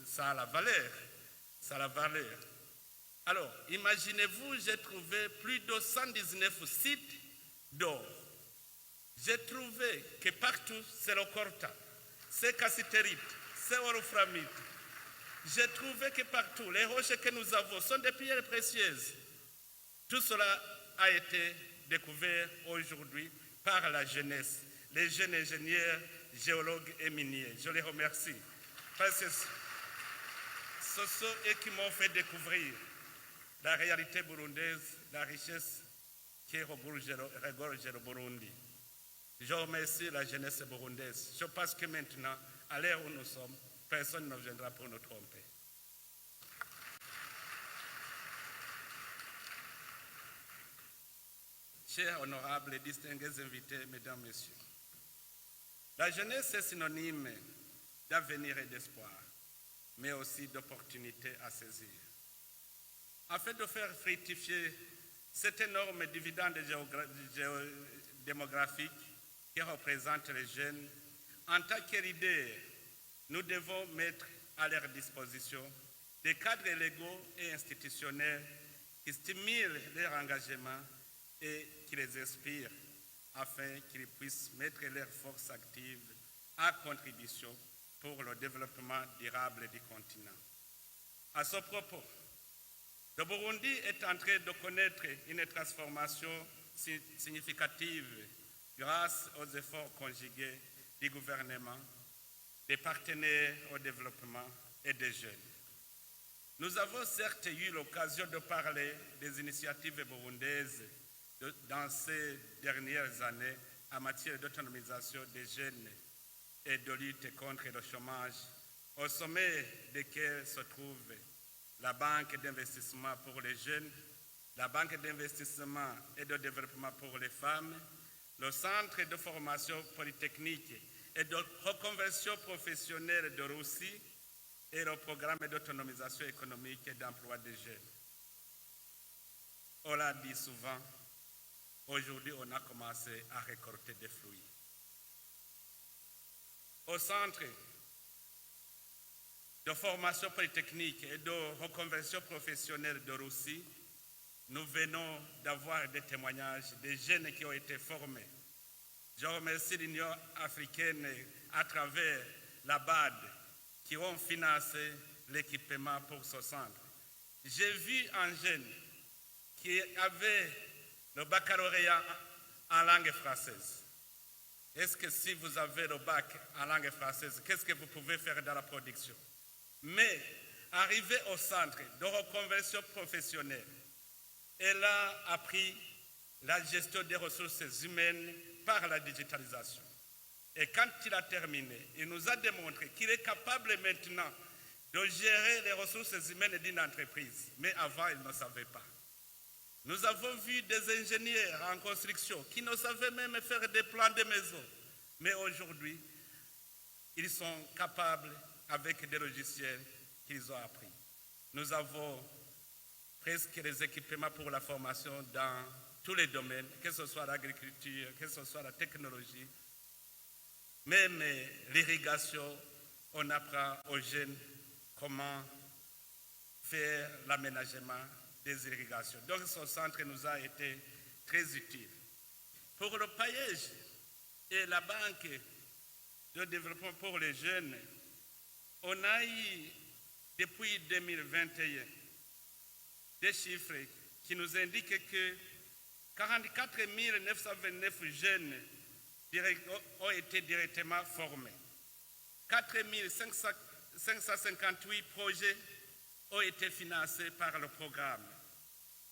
ça a la valeur. Ça a la valeur. Alors, imaginez-vous, j'ai trouvé plus de 119 sites d'or. J'ai trouvé que partout, c'est le coltan, c'est cassitérite, c'est wolframite. J'ai trouvé que partout, les roches que nous avons sont des pierres précieuses. Tout cela a été découvert aujourd'hui par la jeunesse, les jeunes ingénieurs, géologues et miniers. Je les remercie parce que ce sont eux qui m'ont fait découvrir la réalité burundaise, la richesse qui regorge le Burundi. Je remercie la jeunesse burundaise. Je pense que maintenant, à l'heure où nous sommes, personne ne viendra pour nous tromper. Chers honorables et distingués invités, mesdames, messieurs, la jeunesse est synonyme d'avenir et d'espoir, mais aussi d'opportunités à saisir. Afin de faire fructifier cet énorme dividende démographique qui représente les jeunes, en tant que leaders, nous devons mettre à leur disposition des cadres légaux et institutionnels qui stimulent leur engagement et qui les inspirent afin qu'ils puissent mettre leurs forces actives à contribution pour le développement durable du continent. À ce propos, le Burundi est en train de connaître une transformation significative grâce aux efforts conjugués du gouvernement, des partenaires au développement et des jeunes. Nous avons certes eu l'occasion de parler des initiatives burundaises dans ces dernières années en matière d'autonomisation des jeunes et de lutte contre le chômage, au sommet desquels se trouvent la Banque d'investissement pour les jeunes, la Banque d'investissement et de développement pour les femmes, le Centre de formation polytechnique et de reconversion professionnelle de Russie et le Programme d'autonomisation économique et d'emploi des jeunes. On l'a dit souvent, aujourd'hui on a commencé à récolter des fruits. Au Centre de formation polytechnique et de reconversion professionnelle de Russie, nous venons d'avoir des témoignages des jeunes qui ont été formés. Je remercie l'Union africaine à travers la BAD qui ont financé l'équipement pour ce centre. J'ai vu un jeune qui avait le baccalauréat en langue française. Est-ce que si vous avez le bac en langue française, qu'est-ce que vous pouvez faire dans la production? Mais arrivé au centre de reconversion professionnelle, elle a appris la gestion des ressources humaines par la digitalisation. Et quand il a terminé, il nous a démontré qu'il est capable maintenant de gérer les ressources humaines d'une entreprise. Mais avant, il ne savait pas. Nous avons vu des ingénieurs en construction qui ne savaient même faire des plans de maison. Mais aujourd'hui, ils sont capables avec des logiciels qu'ils ont appris. Nous avons presque les équipements pour la formation dans tous les domaines, que ce soit l'agriculture, que ce soit la technologie. Même l'irrigation, on apprend aux jeunes comment faire l'aménagement des irrigations. Donc ce centre nous a été très utile. Pour le paillage et la banque de développement pour les jeunes, on a eu depuis 2021 des chiffres qui nous indiquent que 44 929 jeunes ont été directement formés. 4 558 projets ont été financés par le programme.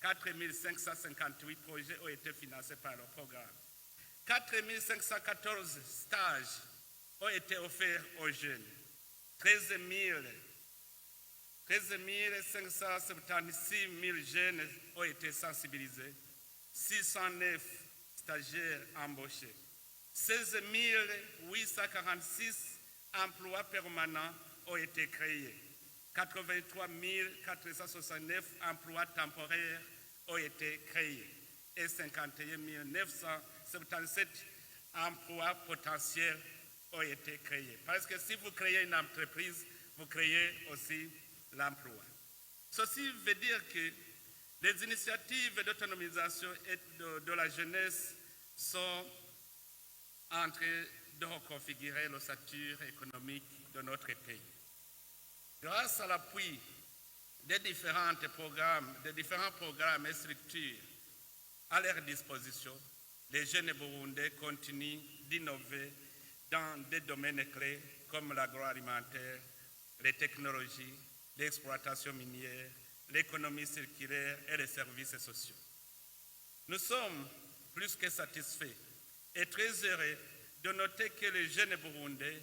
4 558 projets ont été financés par le programme. 4 514 stages ont été offerts aux jeunes. 13 576 000 jeunes ont été sensibilisés. 609 stagiaires embauchés. 16 846 emplois permanents ont été créés. 83 469 emplois temporaires ont été créés et 51 977 emplois potentiels ont été créés. Parce que si vous créez une entreprise, vous créez aussi l'emploi. Ceci veut dire que les initiatives d'autonomisation et de la jeunesse sont en train de reconfigurer l'ossature économique de notre pays. Grâce à l'appui des différents programmes et structures à leur disposition, les jeunes burundais continuent d'innover dans des domaines clés comme l'agroalimentaire, les technologies, l'exploitation minière, l'économie circulaire et les services sociaux. Nous sommes plus que satisfaits et très heureux de noter que les jeunes burundais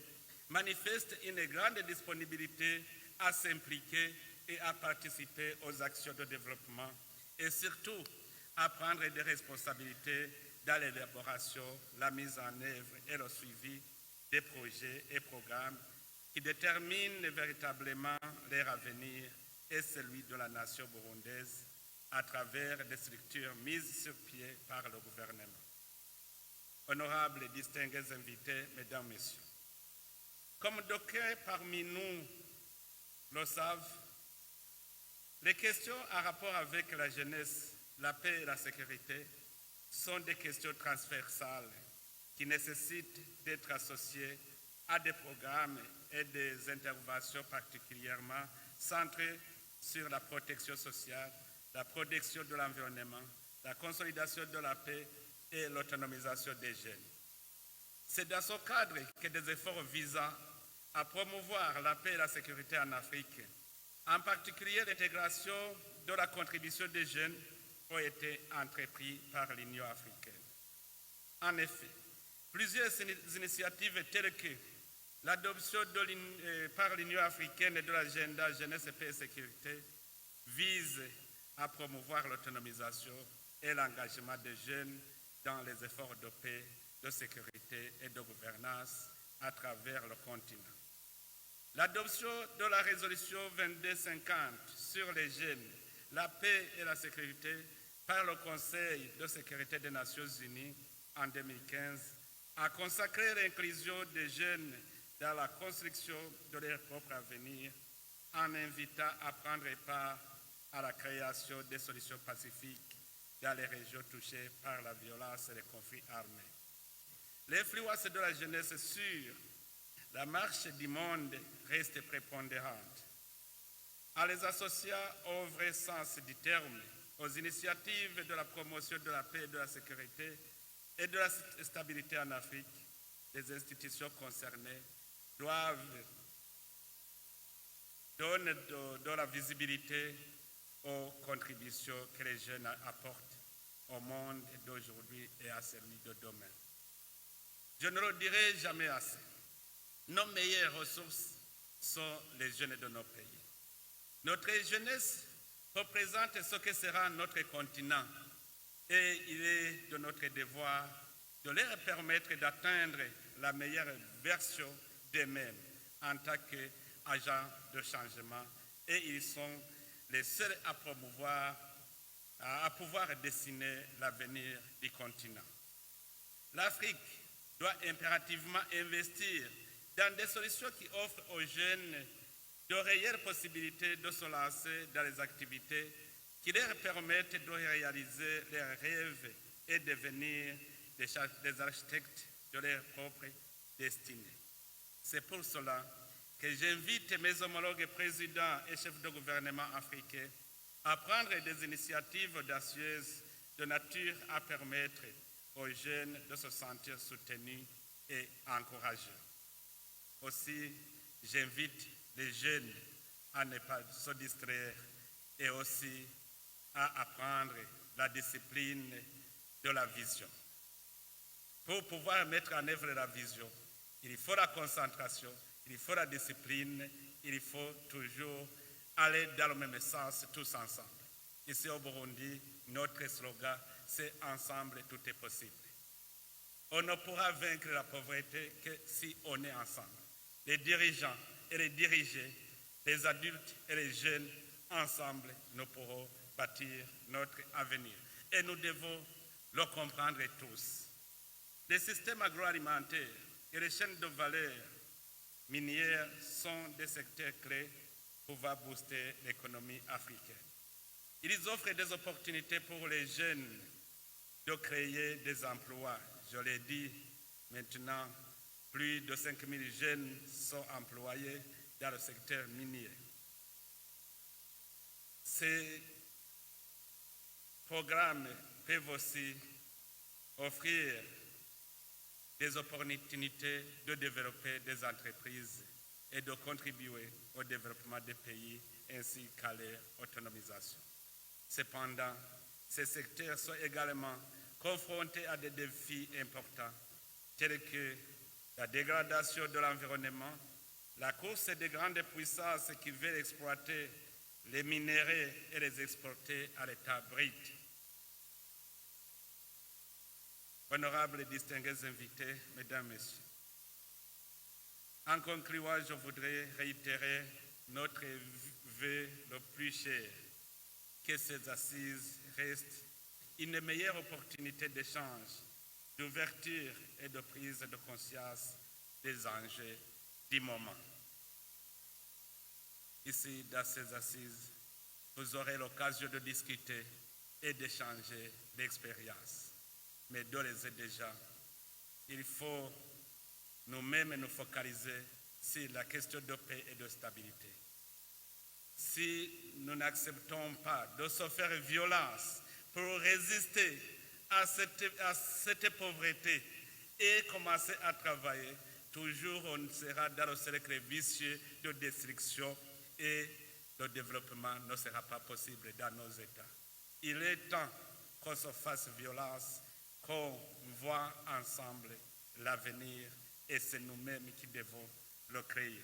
manifestent une grande disponibilité à s'impliquer et à participer aux actions de développement et surtout à prendre des responsabilités dans l'élaboration, la mise en œuvre et le suivi des projets et programmes qui déterminent véritablement leur avenir et celui de la nation burundaise à travers des structures mises sur pied par le gouvernement. Honorables et distingués invités, mesdames, messieurs, comme d'aucuns parmi nous le savent, les questions en rapport avec la jeunesse, la paix et la sécurité sont des questions transversales qui nécessitent d'être associées à des programmes et des interventions particulièrement centrées sur la protection sociale, la protection de l'environnement, la consolidation de la paix et l'autonomisation des jeunes. C'est dans ce cadre que des efforts visant à promouvoir la paix et la sécurité en Afrique, en particulier l'intégration de la contribution des jeunes, ont été entrepris par l'Union africaine. En effet, plusieurs initiatives telles que l'adoption par l'Union africaine de l'agenda jeunesse, paix et sécurité visent à promouvoir l'autonomisation et l'engagement des jeunes dans les efforts de paix, de sécurité et de gouvernance à travers le continent. L'adoption de la résolution 2250 sur les jeunes, la paix et la sécurité par le Conseil de sécurité des Nations Unies en 2015 a consacré l'inclusion des jeunes dans la construction de leur propre avenir en invitant à prendre part à la création des solutions pacifiques dans les régions touchées par la violence et les conflits armés. L'influence de la jeunesse sur la marche du monde reste prépondérante. En les associant au vrai sens du terme, aux initiatives de la promotion de la paix et de la sécurité et de la stabilité en Afrique, les institutions concernées doivent donner de la visibilité aux contributions que les jeunes apportent au monde d'aujourd'hui et à celui de demain. Je ne le dirai jamais assez. Nos meilleures ressources sont les jeunes de nos pays. Notre jeunesse représente ce que sera notre continent et il est de notre devoir de leur permettre d'atteindre la meilleure version d'eux-mêmes en tant qu'agents de changement et ils sont les seuls à pouvoir dessiner l'avenir du continent. L'Afrique doit impérativement investir dans des solutions qui offrent aux jeunes de réelles possibilités de se lancer dans les activités qui leur permettent de réaliser leurs rêves et devenir des architectes de leur propre destinée. C'est pour cela que j'invite mes homologues présidents et chefs de gouvernement africains à prendre des initiatives audacieuses de nature à permettre aux jeunes de se sentir soutenus et encouragés. Aussi, j'invite les jeunes à ne pas se distraire et aussi à apprendre la discipline de la vision. Pour pouvoir mettre en œuvre la vision, il faut la concentration, il faut la discipline, il faut toujours aller dans le même sens tous ensemble. Ici au Burundi, notre slogan, c'est « Ensemble, tout est possible ». On ne pourra vaincre la pauvreté que si on est ensemble. Les dirigeants et les dirigés, les adultes et les jeunes, ensemble, nous pourrons bâtir notre avenir. Et nous devons le comprendre tous. Les systèmes agroalimentaires et les chaînes de valeur minières sont des secteurs clés pour booster l'économie africaine. Ils offrent des opportunités pour les jeunes de créer des emplois. Je l'ai dit, maintenant, plus de 5 000 jeunes sont employés dans le secteur minier. Ces programmes peuvent aussi offrir des opportunités de développer des entreprises et de contribuer au développement des pays ainsi qu'à leur autonomisation. Cependant, ces secteurs sont également confrontés à des défis importants tels que la dégradation de l'environnement, la course des grandes puissances qui veulent exploiter les minéraux et les exporter à l'état brut. Honorables et distingués invités, mesdames, messieurs, en concluant, je voudrais réitérer notre vœu le plus cher, que ces assises restent une meilleure opportunité d'échange, d'ouverture et de prise de conscience des enjeux du moment. Ici, dans ces assises, vous aurez l'occasion de discuter et d'échanger l'expérience. Mais d'ores et déjà, il faut nous-mêmes nous focaliser sur la question de paix et de stabilité. Si nous n'acceptons pas de se faire violence pour résister à cette pauvreté et commencer à travailler, toujours on sera dans le cercle vicieux de destruction et le développement ne sera pas possible dans nos États. Il est temps qu'on se fasse violence, qu'on voit ensemble l'avenir et c'est nous-mêmes qui devons le créer.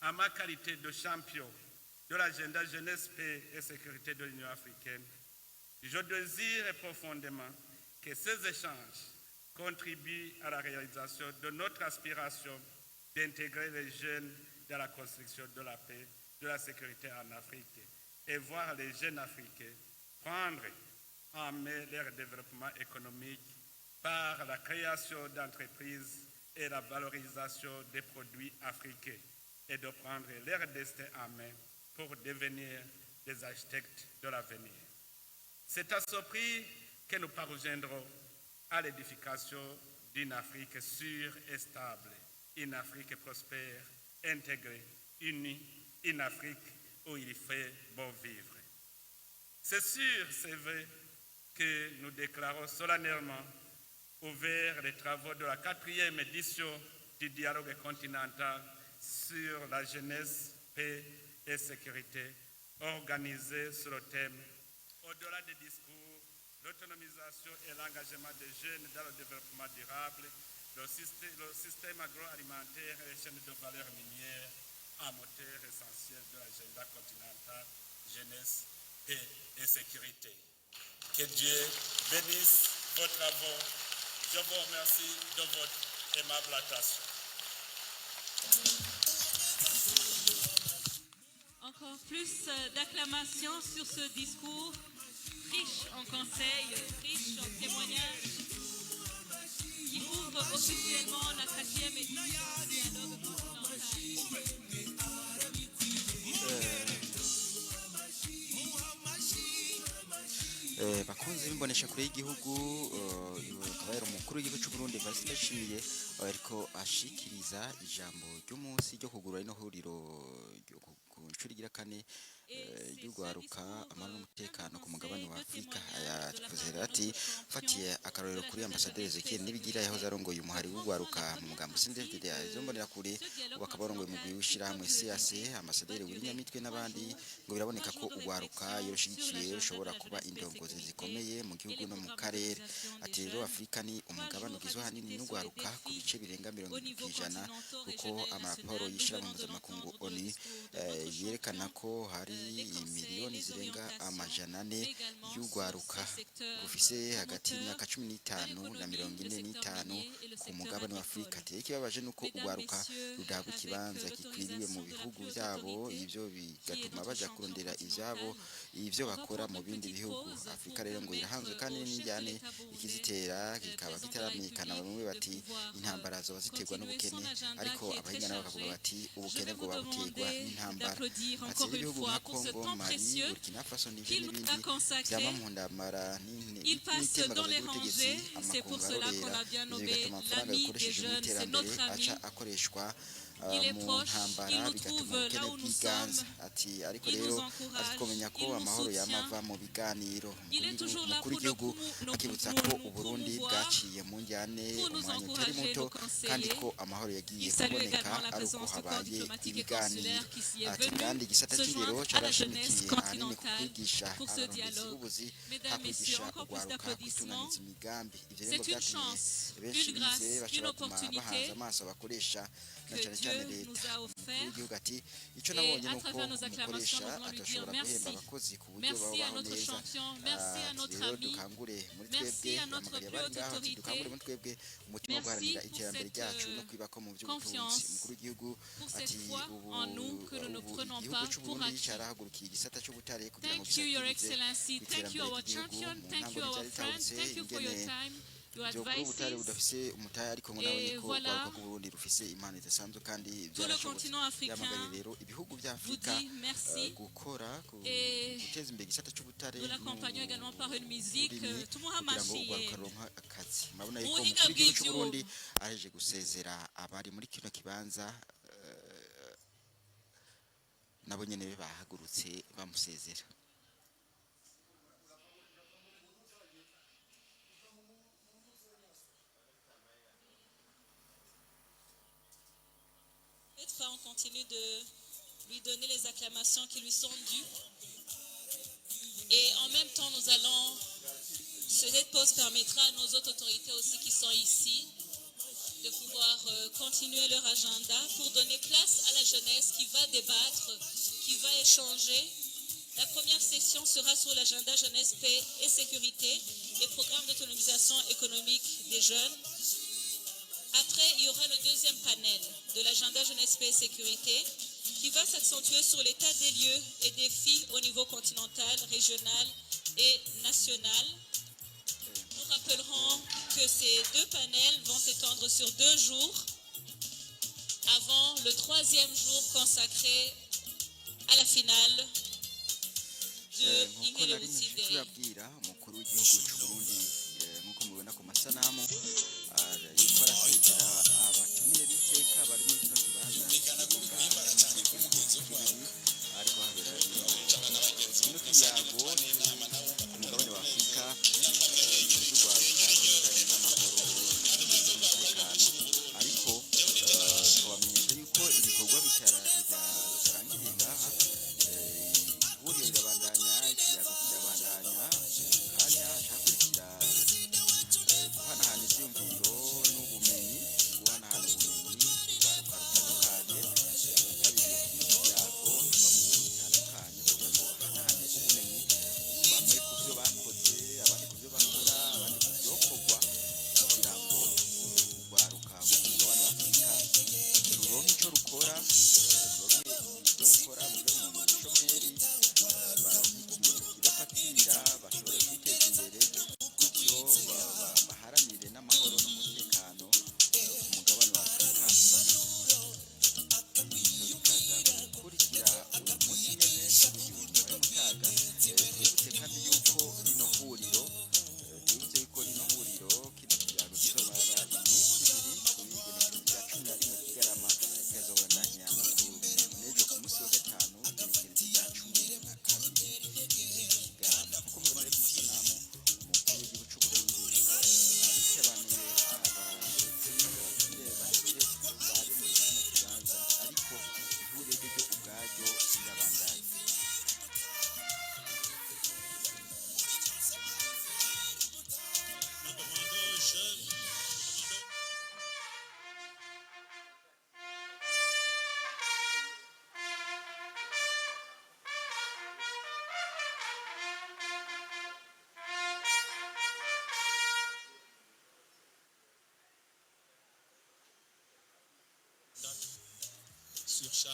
En ma qualité de champion de l'agenda jeunesse, paix et sécurité de l'Union africaine, je désire profondément que ces échanges contribuent à la réalisation de notre aspiration d'intégrer les jeunes dans la construction de la paix, de la sécurité en Afrique et voir les jeunes africains prendre en main leur développement économique par la création d'entreprises et la valorisation des produits africains et de prendre leur destin en main pour devenir des architectes de l'avenir. C'est à ce prix que nous parviendrons à l'édification d'une Afrique sûre et stable, une Afrique prospère, intégrée, unie, une Afrique où il fait bon vivre. C'est sur ces vœux que nous déclarons solennellement ouverts les travaux de la 4e édition du dialogue continental sur la jeunesse, paix et sécurité, organisé sur le thème « Au-delà des discours, l'autonomisation et l'engagement des jeunes dans le développement durable, le système agroalimentaire et les chaînes de valeur minière un moteur essentiel de l'agenda continental, jeunesse, paix et sécurité. Que Dieu bénisse vos travaux. Je vous remercie de votre aimable attention. Encore plus d'acclamations sur ce discours, riche en conseils, riche en témoignages, qui ouvre officiellement la 4e édition du dialogue continental. bakunze bimbonesha kure y'igihugu akaba yari umukuru w'igihugu cy'u Burundi Evariste Ndayishimiye ariko ashikiriza ijambo ry'umunsi ryo kugura ino huriro ku nshuro igira kane ry'urwaruka amahoro n'umutekano ku mugabane wa Afurika. Yavuze ati fatiye akarorero kuri ambasaderi Ezekiel Nibigira yahoze arongoye umuhari w'urwaruka mu mugambo CNDD izombonera kure bakaba barongoye mu gwishyirahamwe CAC ambasaderi Wirinyamitwe n'abandi ngo biraboneka ko urwaruka yorushigikiye rushobora kuba indongozi zikomeye mu gihugu no mu karere. Ati rero Afurika ni umugabane ugizwe ahanini n'urwaruka ku bice birenga 90% kuko amaraporo y'ishyirahamwe mpuzamakungu ONU yerekana ko hari miliyoni zirenga 400 y'urwaruka rufise hagati y'imyaka 15 na 45 ku mugabane wa Afurika. Ikibabaje nuko urwaruka rudahabwa ikibanza gikwiriye mu bihugu byabo, ibyo bigatuma baja kurondera ivyabo ivyo bakora mu bindi bihugu. Afurika rero ngo irahanzwe kandi n'injyane ikizitera kikaba kitaramenyekana. Bamwe bati intambara zoba ziterwa n'ubukene, ariko abahingana bakavuga bati ubukene bwo babuterwa n'intambara. Ati ibihugu nka Congo, Mali, Burkina Faso n'ibindi byama mu ndamara n'itembagazo ry'ubutegetsi amakungu arorera, bigatuma amafaranga yakoresheje mu iterambere aca akoreshwa mu ntambara bigatuma ubukene bwiganza. Ati ariko rero twamenya ko amahoro yamava mu biganiro. Umukuru w'igihugu akibutsa ko Uburundi bwaciye mu njyane umwanya utari muto kandi ko amahoro yagiye kuboneka ari uko habaye ibiganiro. Ati kandi igisata cy'indero carashimikiye ahanini ku kwigisha abarongozi b'ubuzi hakwigisha urwaruka kwitunganiza imigambi. Ivyo rero byatumye benshi bize bashobora kuma bahanze amaso bakoresha na cyane cyane leta. Igihugu ati icyo nabonye nuko umukoresha atashobora guhemba abakozi ku buryo babaho neza. Rero dukangure muri twebwe amagari y'abari ngaho, dukangure muri twebwe umutima wo guharanira iterambere ryacu no kwibako mu by'ubutunzi. Umukuru w'igihugu ati ubu igihugu cy'u Burundi cyarahagurukiye igisata cy'ubutare kugira ngo gisatirize iterambere ry'igihugu. Mu ntango ryari ritahutse ingene Joko ubutare budafise umutahe ariko ngo nabonye ko urwaruka rw'u Burundi rufise impano zidasanzwe kandi byarashobotse. Yamagariye rero ibihugu bya Afurika gukora guteza imbere igisata cy'ubutare kugira ngo urwaruka ruronke akazi. Murabona yuko umukuru w'igihugu cy'u Burundi aheje gusezera abari muri kino kibanza nabo nyene bahagurutse bamusezera. On continue de lui donner les acclamations qui lui sont dues. Et en même temps, nous allons, cette pause permettra à nos autres autorités aussi qui sont ici de pouvoir continuer leur agenda pour donner place à la jeunesse qui va débattre, qui va échanger. La première session sera sur l'agenda jeunesse, paix et sécurité, les programmes d'autonomisation économique des jeunes. Après, il y aura le deuxième panel de l'agenda jeunesse, paix et sécurité qui va s'accentuer sur l'état des lieux et défis au niveau continental, régional et national. Nous rappellerons que ces deux panels vont s'étendre sur 2 jours avant le 3e jour consacré à la finale de Ingelebutside. Yuko arasezera abatumire b'iteka bari muri kino kibanza ariko habera kino kiyago ku mugabane wa Afurika cy'urwaruka kijyanye n'amahoro n'umutekano. Ariko twamenyesha yuko ibikorwa bitarangiriye ngaha, ihuriro rirabandanya, ikiyago kirabandanya, kanya hakurikira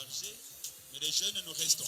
chargé, mais les jeunes, nous restons.